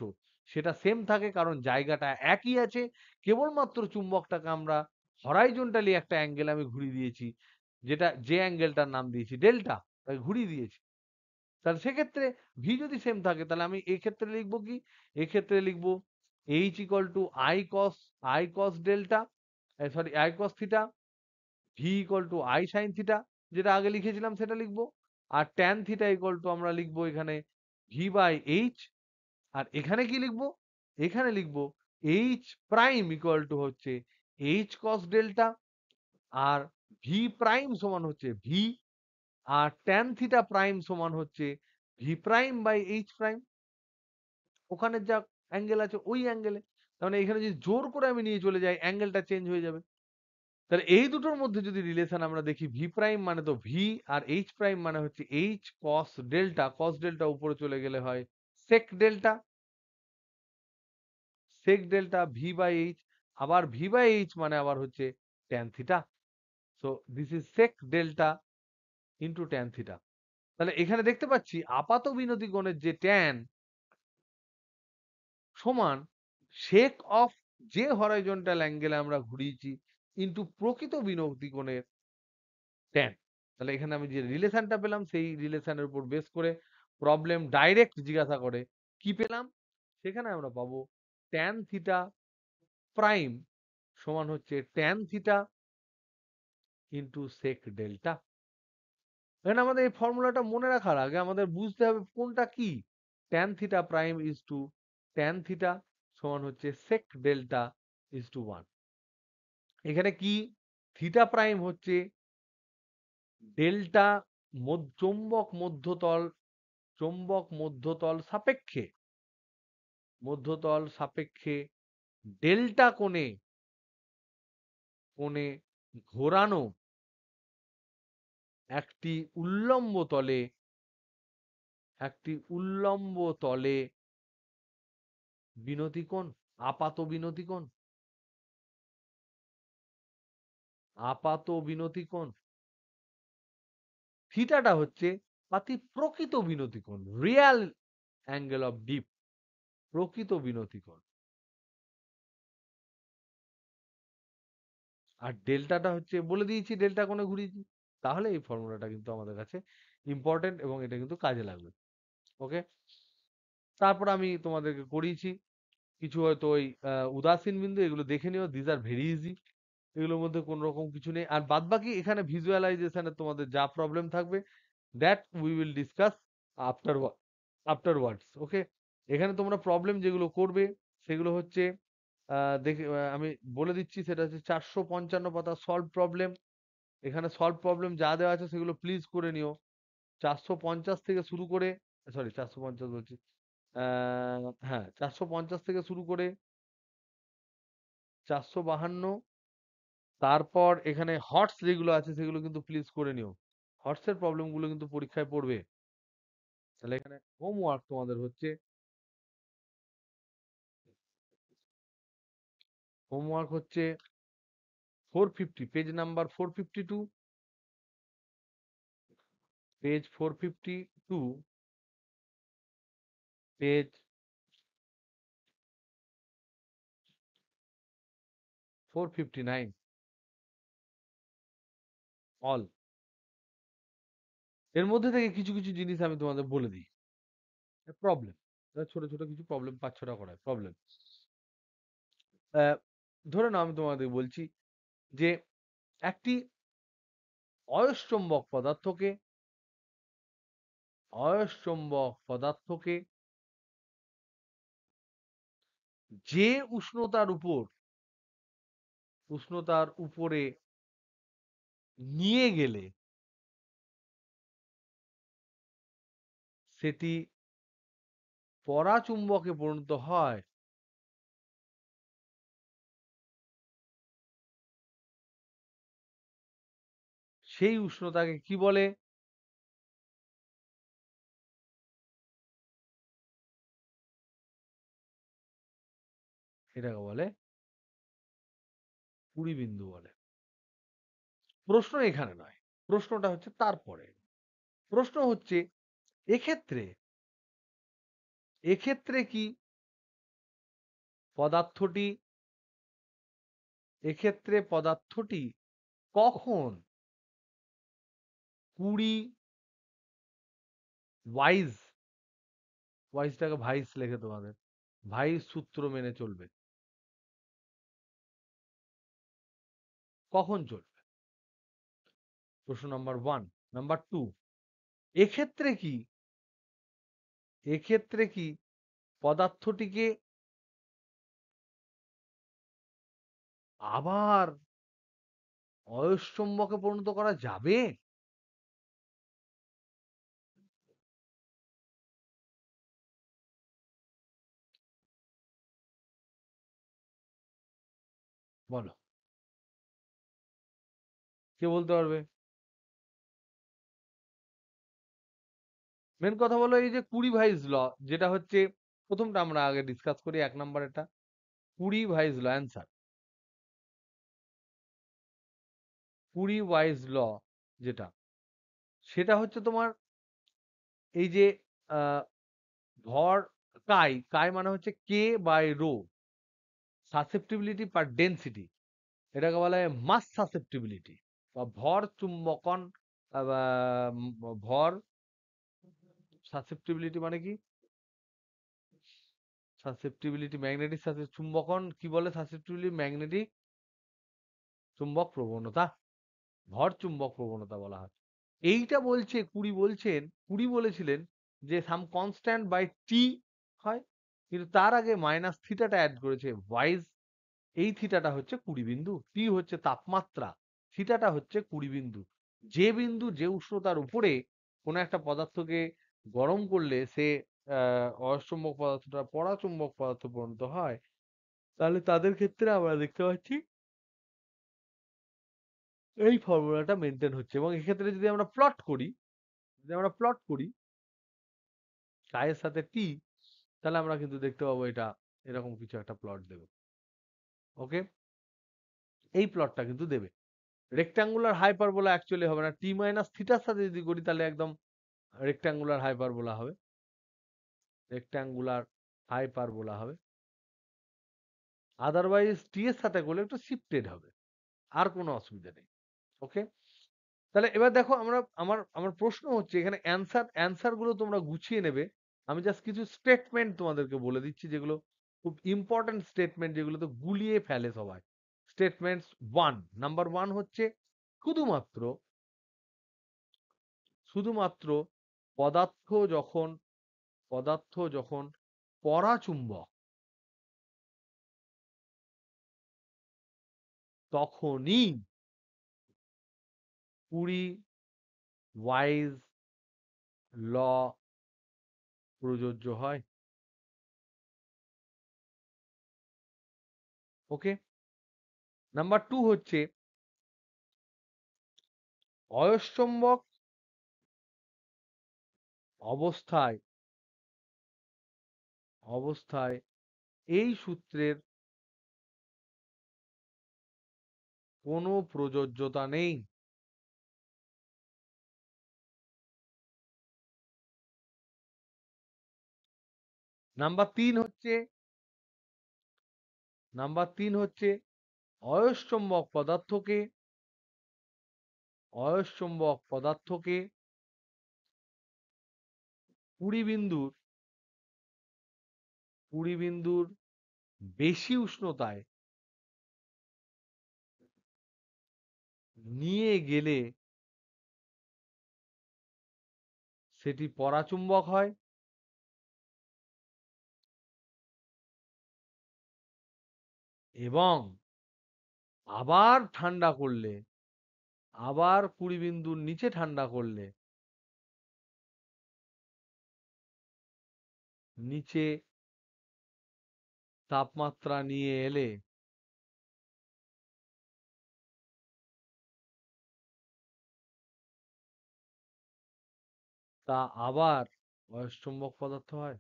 [SPEAKER 1] সেটা সেম থাকে, কারণ জায়গাটা একই আছে, কেবলমাত্র চুম্বকটাকে আমরা হরাইজন্টালি একটা অ্যাঙ্গেল আমি ঘুরিয়ে দিয়েছি, যেটা যে অ্যাঙ্গেলটার নাম দিয়েছি ডেল্টা, তাই ঘুরিয়ে দিয়েছি। তাহলে সেক্ষেত্রে ভি যদি সেম থাকে, তাহলে আমি এই ক্ষেত্রে লিখবো কি, এক্ষেত্রে লিখবো H equal to I cos delta, sorry I cos theta, V equal to I sine theta, যেটা আগে লিখেছিলাম সেটা লিখবো, আর ট্যান থিটা ইকুয়াল টু আমরা লিখবো এখানে ভি বাই এইচ, আর এখানে কি লিখবো, এখানে লিখবো এইচ প্রাইম ইকুয়াল টু হচ্ছে এইচ কস ডেল্টা, আর ভি প্রাইম সমান হচ্ছে ভি, আর ট্যান থিটা প্রাইম সমান হচ্ছে V prime by H prime, ওখানে যা অ্যাঙ্গেল আছে ওই অ্যাঙ্গেলে, তার মানে এখানে যদি জোর করে আমি নিয়ে চলে যাই অ্যাঙ্গেলটা চেঞ্জ হয়ে যাবে। তাহলে এই দুটোর মধ্যে যদি রিলেশন আমরা দেখি, ভি প্রাইম মানে তো ভি, আর এইচ প্রাইম মানে হচ্ছে H cos delta, cos delta উপরে চলে গেলে হয় sec delta, sec delta V by H, আবার ভি বাই এইচ মানে আবার হচ্ছে tan theta, so this is sec delta into tan theta. তাহলে এখানে দেখতে পাচ্ছি আপাত বিনতি কোণের যে ট্যান সমান সেক অফ যে হরাইজন্টাল অ্যাঙ্গেলে আমরা ঘুরিয়েছি ইন্টু প্রকৃত বিনতি কোণের ট্যান। তাহলে এখানে আমি যে রিলেশনটা পেলাম, সেই রিলেশনের উপর বেস করে প্রবলেম ডাইরেক্ট জিজ্ঞাসা করে কি পেলাম, সেখানে আমরা পাবো ট্যান থিটা প্রাইম সমান হচ্ছে tan theta into sec delta. এখানে আমাদের এই ফর্মুলাটা মনে রাখার আগে আমাদের বুঝতে হবে কোনটা কি, tan theta prime is to tan theta সমান হচ্ছে সেক ডেল্টা ইজ টু 1। এখানে কি থিটা প্রাইম হচ্ছে ডেল্টা চৌম্বক মধ্যতল সাপেক্ষে ডেল্টা কোণে ঘোরানো একটি উল্লম্ব তলে আপাত বিনতি কোণ থিটাটা হচ্ছে প্রকৃত বিনতি কোণ, রিয়াল অ্যাঙ্গেল অফ ডিপ, প্রকৃত বিনতি কোণ। আর ডেল্টাটা হচ্ছে, বলে দিয়েছি ডেল্টা কোণে ঘুরিয়েছি। তাহলে এই ফর্মুলাটা কিন্তু আমাদের কাছে ইম্পর্টেন্ট এবং এটা কিন্তু কাজে লাগবে। ওকে, তারপর আমি তোমাদেরকে করিয়েছি কিছু হয়তো ওই উদাসীন বিন্দু, এগুলো দেখে নিও, দিস আর ভেরি ইজি, এগুলোর মধ্যে কোন রকম কিছু নেই। আর বাদ বাকি এখানে ভিজুয়ালাইজেশনে তোমাদের যা প্রবলেম থাকবে that we will discuss after afterwards. Okay, এখানে তোমরা প্রবলেম যেগুলো করবে সেগুলো হচ্ছে দেখে আমি বলে দিচ্ছি, সেটা হচ্ছে 455 পাতা সলভ প্রবলেম। এখানে সলভ প্রবলেম যা দেওয়া আছে সেগুলো প্লিজ করে নিও। 450 থেকে শুরু করে, সরি 450 বলছি, হ্যাঁ 450 থেকে শুরু করে 452, তারপর এখানে হটস যেগুলো আছে সেগুলো কিন্তু প্লিজ করে নিও। হটস এর প্রবলেম গুলো কিন্তু পরীক্ষায় পড়বে। তাহলে এখানে হোমওয়ার্ক তোমাদের হচ্ছে, হোমওয়ার্ক হচ্ছে 450, page number 452, page 452, page 459, all. এর মধ্যে থেকে কিছু কিছু জিনিস আমি তোমাদের বলে দিই। প্রবলেম, ছোট ছোট কিছু প্রবলেম 5-6টা করায় প্রবলেম। ধরে নাও আমি তোমাদের বলছি যে একটি অয়স্চম্বক পদার্থকে যে উষ্ণতার উপরে নিয়ে গেলে সেটি পরাচুম্বকে পরিণত হয়, সেই উষ্ণতাকে কি বলে? এটাকে বলে কুড়িবিন্দু বলে। প্রশ্ন এখানে নয়, প্রশ্নটা হচ্ছে তারপরে। প্রশ্ন হচ্ছে এক্ষেত্রে এক্ষেত্রে কি পদার্থটি কখন 20 ওয়াইজটাকে ভাইস লেখে তোমাদের, ভাইস সূত্র মেনে চলবে, কখন চলবে? প্রশ্ন নাম্বার 1। নাম্বার 2, এক্ষেত্রে কি পদার্থটিকে আবার অয়স্চম্বকে পরিণত করা যাবে? বলো, কে বলতে পারবে? মেন কথা বলো, এই যে কুড়ি ভাইস ল, যেটা হচ্ছে প্রথমটা আমরা আগে ডিসকাস করি, 1 নম্বরেরটা, কুড়ি ভাইস ল অ্যান্সার, কুড়ি ওয়াইজ ল যেটা, সেটা হচ্ছে তোমার এই যে আহ, ভর কাই মানে হচ্ছে K by rho, susceptibility per density, এটাকে বলা হয় মাস সাসেপ্টিবিলিটি বা ভর চুম্বকন। বা ভর সাসেপ্টিবিলিটি মানে কি? সাসেপ্টিবিলিটি ম্যাগনেটিক চুম্বকন কি বলে? সাসেপ্টিবিলিটি ম্যাগনেটিক চুম্বক প্রবণতা, ভর চুম্বক প্রবণতা বলা হয়। এইটা বলছে কুড়ি বলেছিলেন যে সাম কনস্ট্যান্ট বাই টি হয়, কিন্তু তার আগে মাইনাস থিটাটা অ্যাড করেছে ওয়াইজ। এই থিটাটা হচ্ছে কুড়ি বিন্দু, টি হচ্ছে তাপমাত্রা, থিটাটা হচ্ছে 20 বিন্দু। যে বিন্দু যে উষ্ণতার উপরে কোনো একটা পদার্থকে গরম করলে সে অয়স্চম্বক পদার্থটা পরাচুম্বক পদার্থ পরিণত হয়, তাহলে তাদের ক্ষেত্রে আমরা দেখতে পাচ্ছি এই ফর্মুলাটা মেনটেন হচ্ছে। এবং এক্ষেত্রে যদি আমরা প্লট করি এর সাথে টি, তাহলে আমরা কিন্তু দেখতে পাবো এটা এরকম কিছু একটা প্লট দেবে। ওকে, এই প্লটটা কিন্তু দেবে। রেক্ট্যাঙ্গুলার হাইপারবোলা অ্যাকচুয়ালি হবে না, টি মাইনাস থিটার সাথে যদি করি তাহলে একদম রেক্ট্যাঙ্গুলার হাইপারবোলা হবে, রেক্ট্যাঙ্গুলার হাইপারবোলা হবে। আদারওয়াইজ টি এর সাথে করলে একটু শিফটেড হবে, আর কোনো অসুবিধা নেই। ওকে, তাহলে এবার দেখো আমরা আমার আমার প্রশ্ন হচ্ছে এখানে অ্যান্সার গুলো তোমরা গুছিয়ে নেবে। আমি জাস্ট কিছু স্টেটমেন্ট তোমাদেরকে বলে দিচ্ছি যেগুলো খুব ইম্পর্টেন্ট স্টেটমেন্ট, যেগুলো তো গুলিয়ে ফেলে সবাই। স্টেটমেন্টস নাম্বার ওয়ান হচ্ছে শুধুমাত্র শুধুমাত্র পদার্থ যখন পরাচুম্বক তখনই কুরি ওয়াইজ ল প্রযোজ্য হয়। ওকে, নাম্বার টু হচ্ছে অয়স্চম্বক অবস্থায় অবস্থায় এই সূত্রের কোনো প্রযোজ্যতা নেই। নাম্বার তিন হচ্ছে অয়স্চম্বক পদার্থকে 20 বিন্দুর বেশি উষ্ণতায় নিয়ে গেলে সেটি পরাচুম্বক হয়, এবং আবার 20 বিন্দুর নিচে ঠান্ডা করলে নিচে তাপমাত্রা নিয়ে এলে তা আবার অয়স্চম্বক পদার্থ হয়।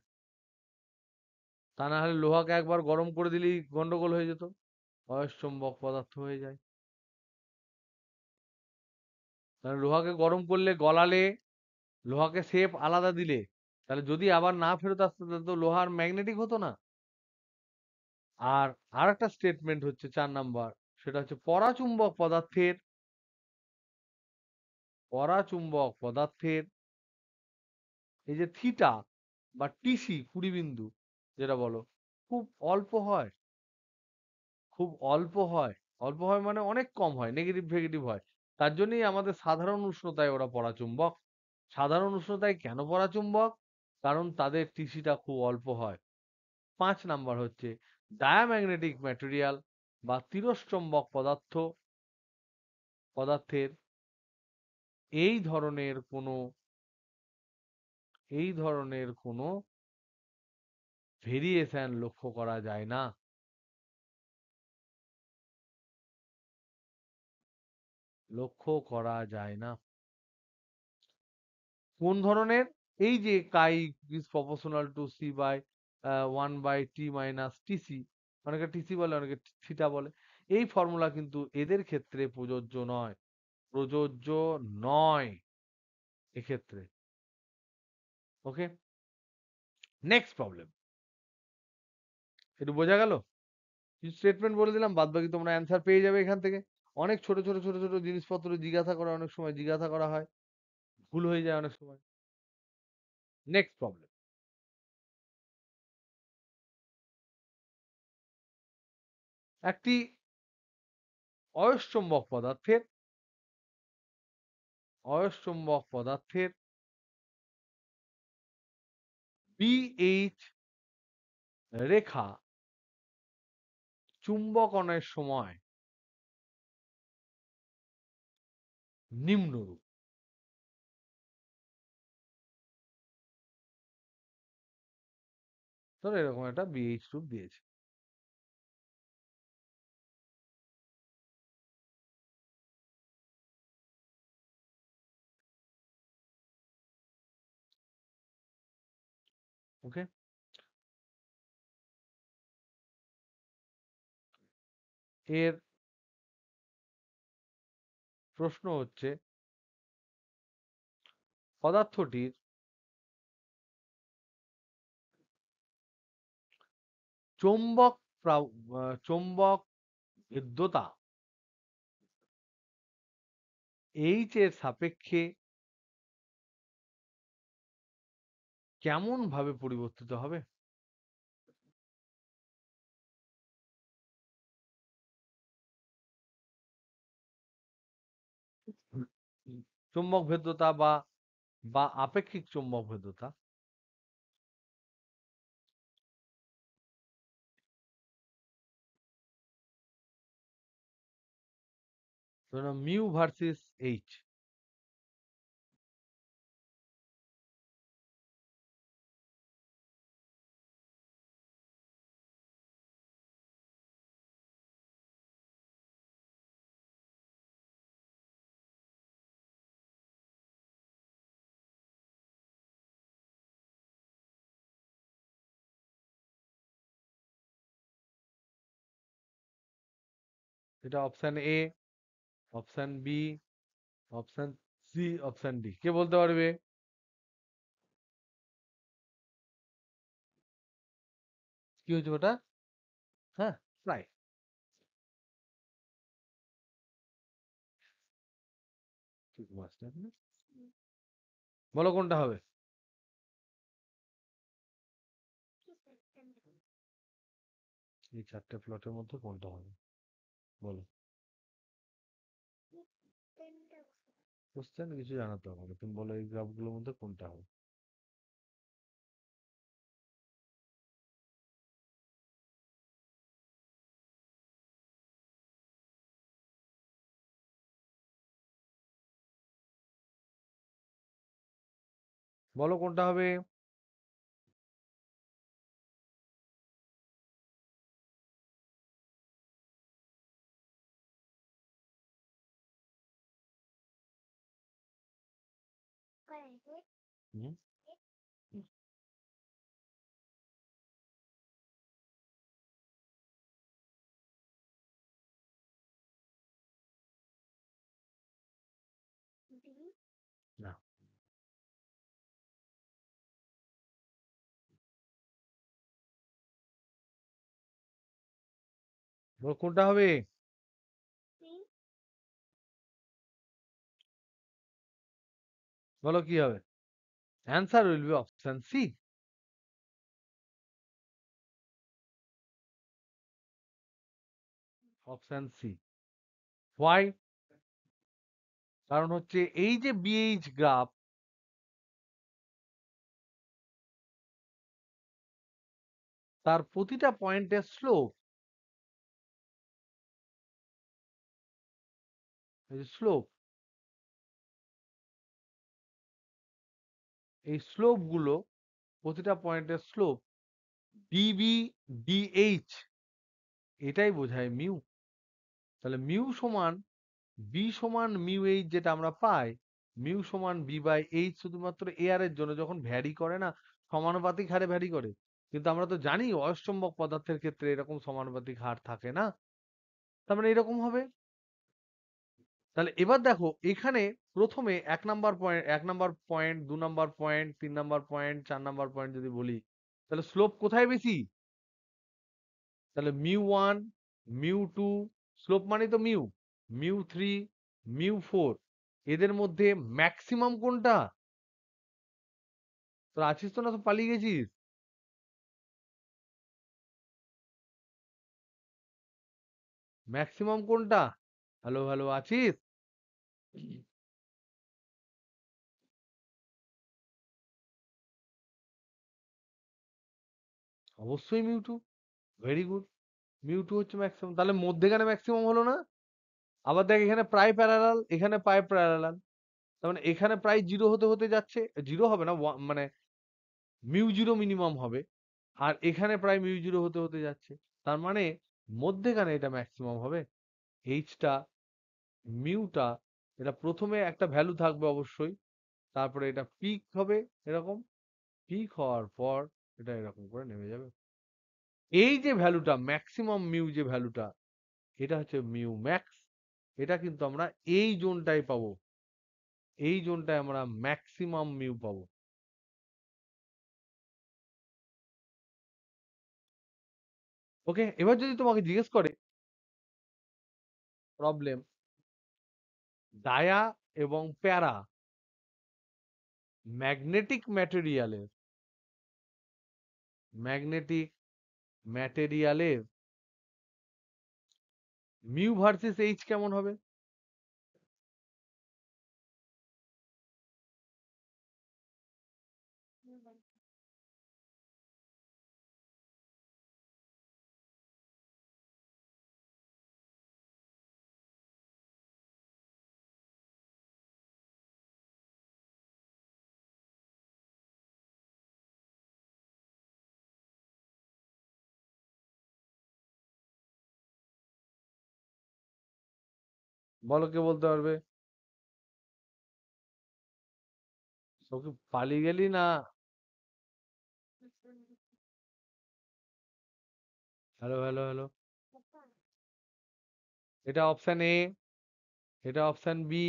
[SPEAKER 1] তা না হলে লোহাকে একবার গরম করে দিলেই গন্ডগোল হয়ে যেত, অয়স্চম্বক পদার্থ হয়ে যায়। তাহলে লোহাকে গরম করলে, গলালে, লোহাকে শেপ আলাদা দিলে, তাহলে যদি আবার না ফেরত আসতো তাহলে তো লোহার ম্যাগনেটিক হতো না। আর আরেকটা স্টেটমেন্ট হচ্ছে 4 নাম্বার, সেটা হচ্ছে পরাচুম্বক পদার্থের এই যে থিটা বা টিসি 20 বিন্দু যেটা বলো, খুব অল্প হয়, খুব অল্প হয়। অল্প হয় মানে অনেক কম হয়, নেগেটিভ ফেগেটিভ হয়। তার জন্যই আমাদের সাধারণ উষ্ণতায় ওরা পরাচুম্বক। সাধারণ উষ্ণতায় কেন পরাচুম্বক? কারণ তাদের টিসিটা খুব অল্প হয়। 5 নাম্বার হচ্ছে ডায়াম্যাগনেটিক ম্যাটেরিয়াল বা তিরস্চম্বক পদার্থের এই ধরনের কোনো ভেরিয়েশন লক্ষ্য করা যায় না। লক্ষ্য করা যায় না। কোন ধরনের? এই যে chi is proportional to C by 1/t - অনেকে টিসি বলে, অনেকে থিটা বলে। এই ফর্মুলা কিন্তু এদের ক্ষেত্রে প্রযোজ্য নয় এক্ষেত্রে। ওকে, নেক্সট প্রবলেম। একটু বোঝা গেল? কিছু স্টেটমেন্ট বলে দিলাম, বাদ বাকি তোমরা অ্যান্সার পেয়ে যাবে এখান থেকে। অনেক ছোট ছোট ছোট ছোট জিনিসপত্র অনেক সময় জিজ্ঞাসা করা হয়, ভুল হয়ে যায় অনেক সময়। Next problem. একটি অয়স্চম্বক পদার্থের BH রেখা চুম্বকনের সময় নিম্নরূপ। ধরো এরকম একটা বিএইচ রূপ দিয়েছে। ওকে, এর প্রশ্ন হচ্ছে পদার্থটির চৌম্বক চৌম্বক ভেদ্যতা এইচ এর সাপেক্ষে কেমন ভাবে পরিবর্তিত হবে? চৌম্বক ভেদ্যতা বা বা আপেক্ষিক চৌম্বক ভেদ্যতা, ধরো মিউ ভার্সেস এইচ। এটা option A, option B, option C, option D, কে বলতে পারবে? কি হয়েছে ওটা? হ্যাঁ, প্রায়। বলো কোনটা হবে? এই চারটে প্লটের মধ্যে কোনটা হবে বলো? কোশ্চেন কিছু জানাতে হবে না, তুমি বলো এই গ্রাফগুলোর মধ্যে কোনটা হবে। বলো কোনটা হবে? হুম, না, বলো কোনটা হবে? বলো কি হবে? Answer will be option C. Option C. Why? কারণ হচ্ছে এই যে বিএইচ গ্রাফ, তার প্রতিটা পয়েন্টের স্লোপ, স্লোপ, এই স্লোপ গুলো, প্রতিটা পয়েন্টের স্লোপ ডিবি ডিএইচ, এটাই বোঝায় মিউ। তাহলে মিউ সমান বি সমান মিউ এইচ, যেটা আমরা পাই মিউ সমান বি বাই এইচ শুধুমাত্র এয়ার এর জন্য যখন ভ্যারি করে না, সমানুপাতিক হারে ভ্যারি করে। কিন্তু আমরা তো জানি অয়স্কম্বক পদার্থের ক্ষেত্রে এরকম সমানুপাতিক হার থাকে না। তার মানে এরকম হবে। তাহলে এবার দেখো এখানে প্রথমে 1 number point 2 number point 3 number point 4 number point যদি বলি, তাহলে স্লোপ কোথায় বেশি? তাহলে মিউ 1, মিউ 2, স্লোপ মানে তো মিউ, মিউ 3, মিউ 4, এদের মধ্যে ম্যাক্সিমাম কোনটা? তোর আছিস তো, না তো পালিয়ে গেছিস? ম্যাক্সিমাম কোনটা? হ্যালো হ্যালো, আছিস? অবশ্যই মিউ 2। Very good. মিউ 2 হচ্ছে ম্যাক্সিমাম, তাহলে মধ্যেখানে ম্যাক্সিমাম হলো না? আবার দেখ এখানে প্রায় প্যারালাল, এখানে প্রায় প্যারালাল, তার মানে এখানে প্রায় জিরো হতে হতে যাচ্ছে, জিরো হবে না, মানে মিউ জিরো মিনিমাম হবে, আর এখানে প্রায় মিউ জিরো হতে হতে যাচ্ছে, তার মানে মধ্যেখানে এটা ম্যাক্সিমাম হবে। এইচটা, মিউটা, এটা প্রথমে একটা ভ্যালু থাকবে অবশ্যই, তারপরে এটা পিক হবে এরকম, পিক হওয়ার পর এটা এরকম করে নেমে যাবে। এই যে ভ্যালুটা ম্যাক্সিমাম মিউ, যে ভ্যালুটা, এটা হচ্ছে মিউ ম্যাক্স। এটা কিন্তু আমরা এই জোনটায় পাবো, এই জোনটায় আমরা ম্যাক্সিমাম মিউ পাবো। ওকে, এবার যদি তোমাকে জিজ্ঞেস করে প্রবলেম, ডায়া এবং প্যারা ম্যাগনেটিক ম্যাটেরিয়ালের, ম্যাগনেটিক ম্যাটেরিয়ালের মিউ ভার্সেস এইচ কেমন হবে? বলো, কে বলতে পারবে? তোকে পালিয়ে গেলি না? Hello hello hello. এটা অপশন এ, এটা অপশন বি,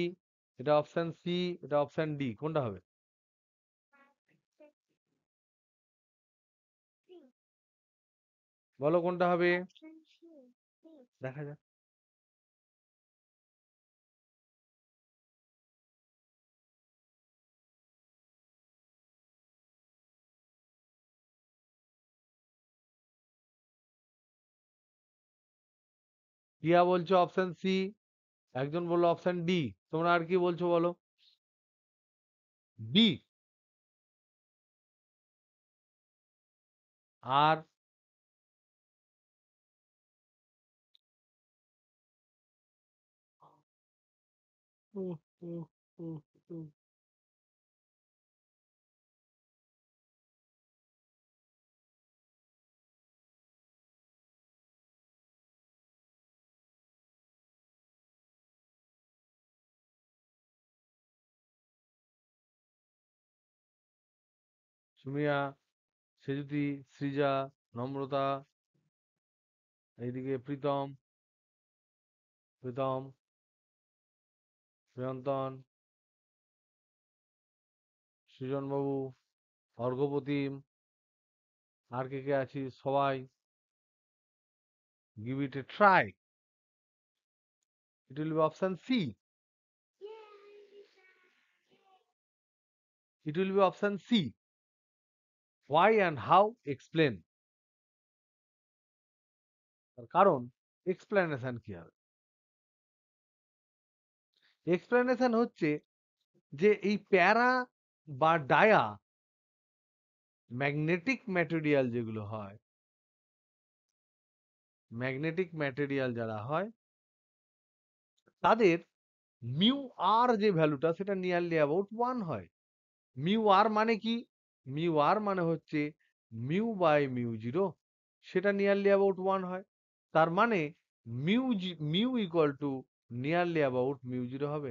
[SPEAKER 1] এটা অপশন সি, এটা অপশন ডি, কোনটা হবে? বলো কোনটা হবে? দেখা যাক। প্রিয়া বলছো অপশন সি, একজন বললো অপশন ডি, তোমরা আর কি বলছো বলো? বি। আর উহ, উহ, উহ, উহ। সুমিয়া, সেজুতি, সৃজা, নম্রতা, এইদিকে প্রীতম, প্রীতম, প্রিয়ন্তন, সৃজন বাবু, অর্ঘ্যপ্রতিম, আর কে কে আছি সবাই, give it a try. It will be option C. It will be option C. Why and how? Explain. তার কারণ, explanation কি হবে? explanation হচ্ছে যে এই প্যারা বা ডায়া ম্যাগনেটিক ম্যাটেরিয়াল যেগুলো হয়, ম্যাগনেটিক ম্যাটেরিয়াল যারা হয়, তাদের মিউ আর যে ভ্যালুটা সেটা নিয়ারলি অ্যাবাউট 1 হয়। মিউ আর মানে কি? মিউ আর মানে হচ্ছে মিউ বাই মিউ জিরো, সেটা নিয়ারলি অ্যাবাউট 1 হয়। তার মানে mu equal to nearly about mu zero হবে,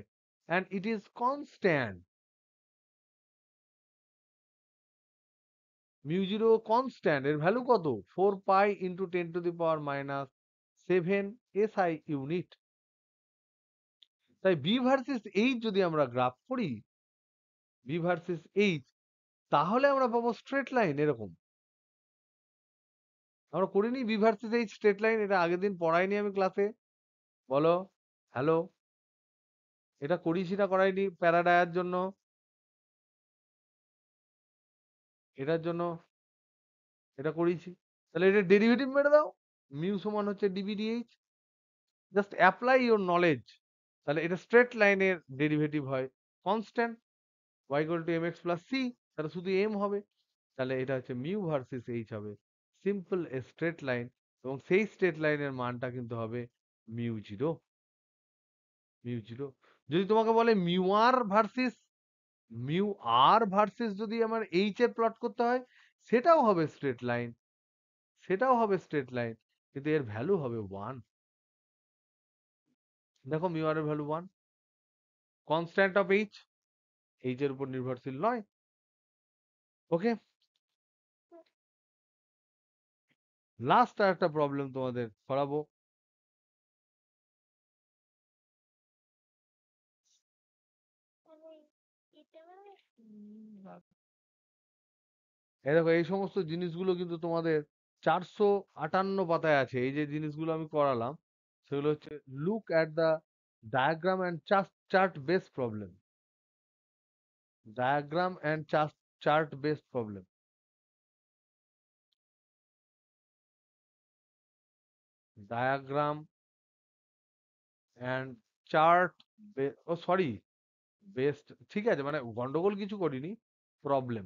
[SPEAKER 1] and it is constant. Mu zero constant, এর ভ্যালু কত? 4 পাই ইন্টু 10⁻⁷ SI ইউনিট। তাই বি ভার্সেস এইচ যদি আমরা গ্রাফ করি, বি ভার্সেস এইচ, তাহলে আমরা পাবো স্ট্রেট লাইন এরকম। আমরা করিনি B versus H straight line? এটা আগের দিন পড়াইনি আমি ক্লাসে? বলো হ্যালো। এটা করিয়েছি না করাইনি প্যারাডায়ার জন্য, এটার জন্য এটা করিয়েছি। তাহলে এটা ডেরিভেটিভ মেরে দাও, মিউ সমান হচ্ছে ডিবিডিএইচ, জাস্ট অ্যাপ্লাই ইওর নলেজ। তাহলে এটা স্ট্রেট লাইনের ডেরিভেটিভ হয় constant, y equal to mx plus c, তাহলে শুধু m হবে। তাহলে এটা হচ্ছে মিউ ভার্সেস এইচ হবে সিম্পল এ স্ট্রেট লাইন, এবং সেই স্ট্রেট লাইনের মানটা কিন্তু হবে মিউ জিরো। Mu zero. যদি তোমাকে বলে মিউ আর ভার্সেস যদি আমার এইচ এর প্লট করতে হয়, সেটাও হবে স্ট্রেট লাইন, কিন্তু এর ভ্যালু হবে 1। দেখো মিউ আর এর ভ্যালু 1, কনস্ট্যান্ট অফ এইচ এর উপর নির্ভরশীল নয়। ওকে, লাস্ট আর একটা প্রবলেম তোমাদের করাবো। এই দেখো, এই সমস্ত জিনিসগুলো কিন্তু তোমাদের 458 পাতায় আছে। এই যে জিনিসগুলো আমি করালাম, সেগুলো হচ্ছে look at the diagram and chart based problem, diagram and chart based problem, diagram and chart, oh sorry, best, ঠিক আছে, মানে গন্ডগোল কিছু করিনি, প্রবলেম,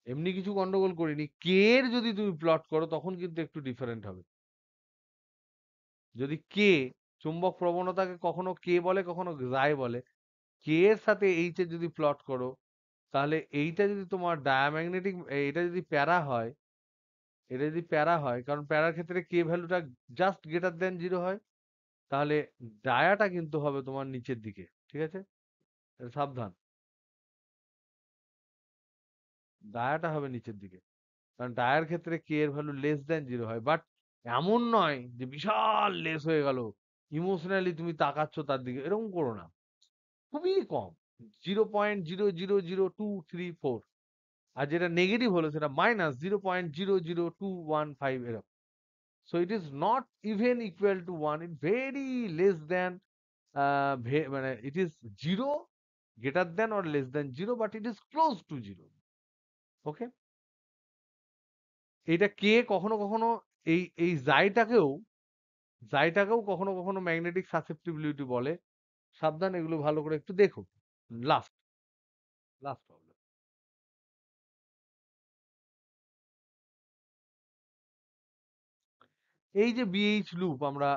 [SPEAKER 1] এমনি কিছু গন্ডগোল করিনি। কে এর যদি তুমি প্লট করো তখন কিন্তু একটু ডিফারেন্ট হবে। যদি কে, চুম্বক প্রবণতাকে কখনো কে বলে, কখনো যাই বলে, কে এর সাথে এইচ এর যদি প্লট করো, তাহলে এইটা যদি তোমার ডায়াম্যাগনেটিক, এটা যদি প্যারা হয়, এটা যদি প্যারা হয়, কারণ প্যারার ক্ষেত্রে কে ভ্যালুটা জাস্ট গ্রেটার দেন জিরো হয়, তাহলে ডায়াটা কিন্তু হবে তোমার নিচের দিকে। ঠিক আছে, সাবধান, ডায়াটা হবে নিচের দিকে, কারণ ডায়ার ক্ষেত্রে কে এর ভ্যালু লেস দেন জিরো হয়। বাট এমন নয় যে বিশাল লেস হয়ে গেল, ইমোশনালি তুমি তাকাচ্ছ তার দিকে, এরকম করো না, খুবই কম, 0.0000234। আর যেটা নেগেটিভ হলো সেটা -0.00215 এরকম। So it is not even equal to one, it very less than, মানে it is zero, greater than or less than zero, but it is close to zero. Okay, এইটা কে কখনো কখনো এই এই জাইটাকেও কখনো কখনো ম্যাগনেটিক সাসেপ্টিবিলিটি বলে। সাবধান, এগুলো ভালো করে একটু দেখো। লাস্ট লাস্ট প্রবলেম, এই যে বিএইচ লুপ আমরা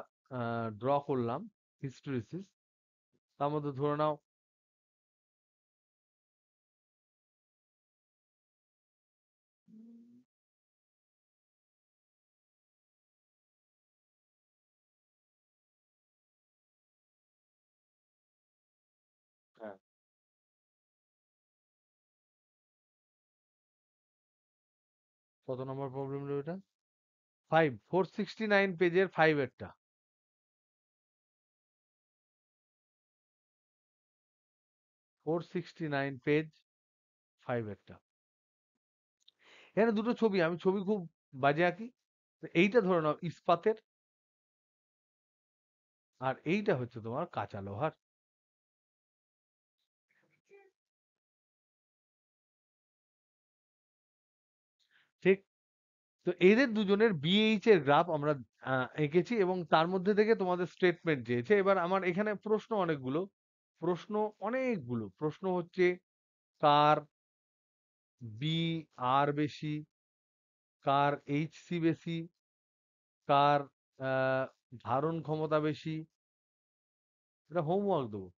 [SPEAKER 1] ড্র করলাম, হিস্টেরিসিস, তার মধ্যে ধরে নাও হ্যাঁ, কত নম্বর প্রবলেম হলো এটা? 469 পেজের 5 এরটা, 469 পেজ 5 এরটা। এখানে দুটো ছবি, আমি ছবি খুব বাজে আঁকি। তো এইটা ধরে নাও ইস্পাতের, আর এইটা হচ্ছে তোমার কাঁচা লোহার। ঠিক, তো এদের দুজনের বিএইচ এর গ্রাফ আমরা এঁকেছি, এবং তার মধ্যে থেকে তোমাদের স্টেটমেন্ট চেয়েছে। এবার আমার এখানে প্রশ্ন হচ্ছে, কার বি আর বেশি, কার এইচ সি বেশি, কার ধারণ ক্ষমতা বেশি, এটা হোমওয়ার্ক দেবো,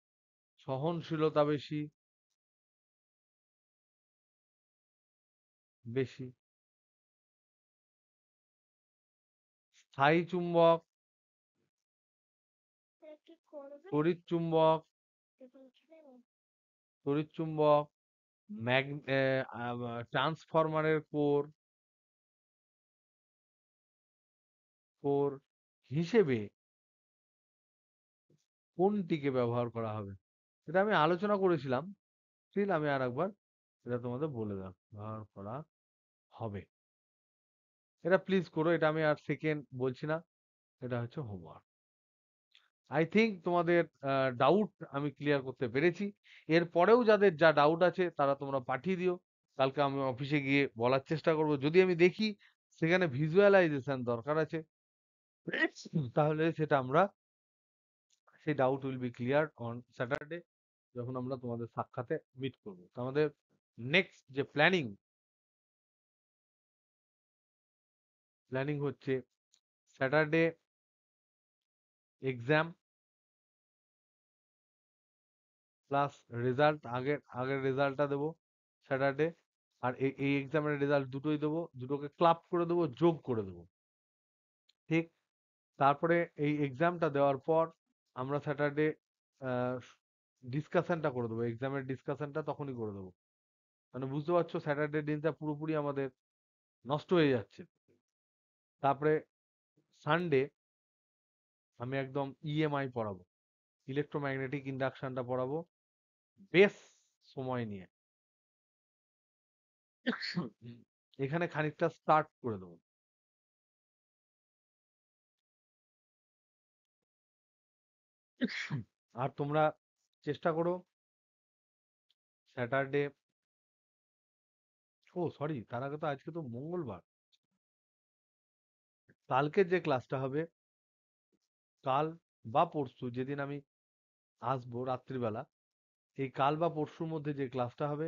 [SPEAKER 1] সহনশীলতা বেশি, বেশি, স্থায়ী চুম্বক, তড়িৎ চুম্বক, তড়িৎ চুম্বক, ম্যাগ ট্রান্সফরমারের কোর হিসেবে কোনটিকে ব্যবহার করা হবে? এটা আমি আলোচনা করেছিলাম, স্টিল আমি আর একবার এটা তোমাদের বলে দাও, ব্যবহার করা হবে। এটা প্লিজ করো, এটা আমি আর সেকেন্ড বলছি না, এটা হচ্ছে হোমওয়ার্ক। আই থিঙ্ক তোমাদের ডাউট আমি ক্লিয়ার করতে পেরেছি। এরপরেও যাদের যা ডাউট আছে তারা তোমরা পাঠিয়ে দিও, কালকে আমি অফিসে গিয়ে বলার চেষ্টা করব। যদি আমি দেখি সেখানে ভিজুয়ালাইজেশন দরকার আছে, তাহলে সেটা আমরা, সেই doubt will be clear on Saturday, যখন আমরা তোমাদের সাক্ষাতে মিট করব। তো আমাদের নেক্সট যে প্ল্যানিং হচ্ছে স্যাটারডে এক্সাম, প্লাস রেজাল্ট, আগের রেজাল্টটা দেবো স্যাটারডে। আর এই এক্সামের রেজাল্ট দুটোই দেবো, দুটোকে ক্লাব করে দেবো, যোগ করে দেবো। ঠিক। তারপরে এই এক্সামটা দেওয়ার পর আমরা স্যাটারডে ডিসকাশনটা করে দেবো, এক্সামের ডিসকাশনটা তখনই করে দেবো। মানে বুঝতে পারছো, স্যাটারডে দিনটা পুরোপুরি আমাদের নষ্ট হয়ে যাচ্ছে। তারপরে সানডে আমি একদম ইএমআই পড়াবো, ইলেকট্রোম্যাগনেটিক ইন্ডাকশনটা পড়াবো বেশ সময় নিয়ে। এখানে খানিকটা স্টার্ট করে দেবো। আর তোমরা চেষ্টা করো স্যাটারডে, ও সরি, তার আগে তো আজকে তো মঙ্গলবার, কালকে যে ক্লাসটা হবে, কাল বা পরশু যেদিন আমি আসবো রাত্রিবেলা, এই কাল বা পরশুর মধ্যে যে ক্লাসটা হবে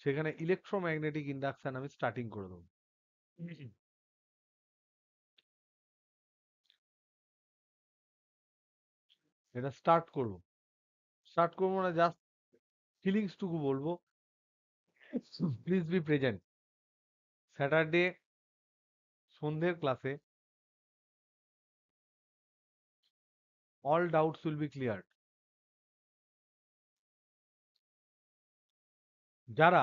[SPEAKER 1] সেখানে ইলেকট্রোম্যাগনেটিক ইন্ডাকশন আমি স্টার্টিং করে দেবো। এটা স্টার্ট করবো না, জাস্ট ফিলিংস টুকু বলবো। Please be present. স্যাটারডে সন্ধ্যের ক্লাসে all doubts will be clear. যারা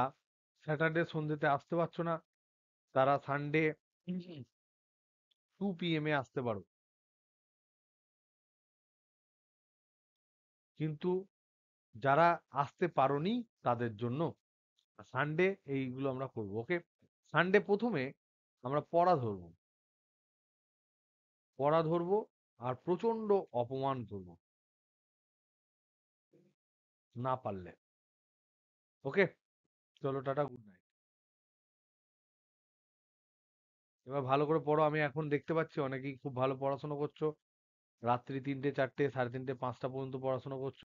[SPEAKER 1] স্যাটারডে সন্ধ্যেতে আসতে পারছো না তারা সানডে 2 PM আসতে পারো, কিন্তু যারা আসতে পারোনি তাদের জন্য সানডে এইগুলো আমরা করবো। ওকে, সানডে প্রথমে আমরা পড়া ধরবো আর প্রচন্ড অপমান করবো না পারলে। ওকে, চলো টাটা, গুড নাইট। এবার ভালো করে পড়ো, আমি এখন দেখতে পাচ্ছি অনেকেই খুব ভালো পড়াশোনা করছো, রাত্রি 3টে 4টে 3:30 5টা পর্যন্ত পড়াশোনা করছো।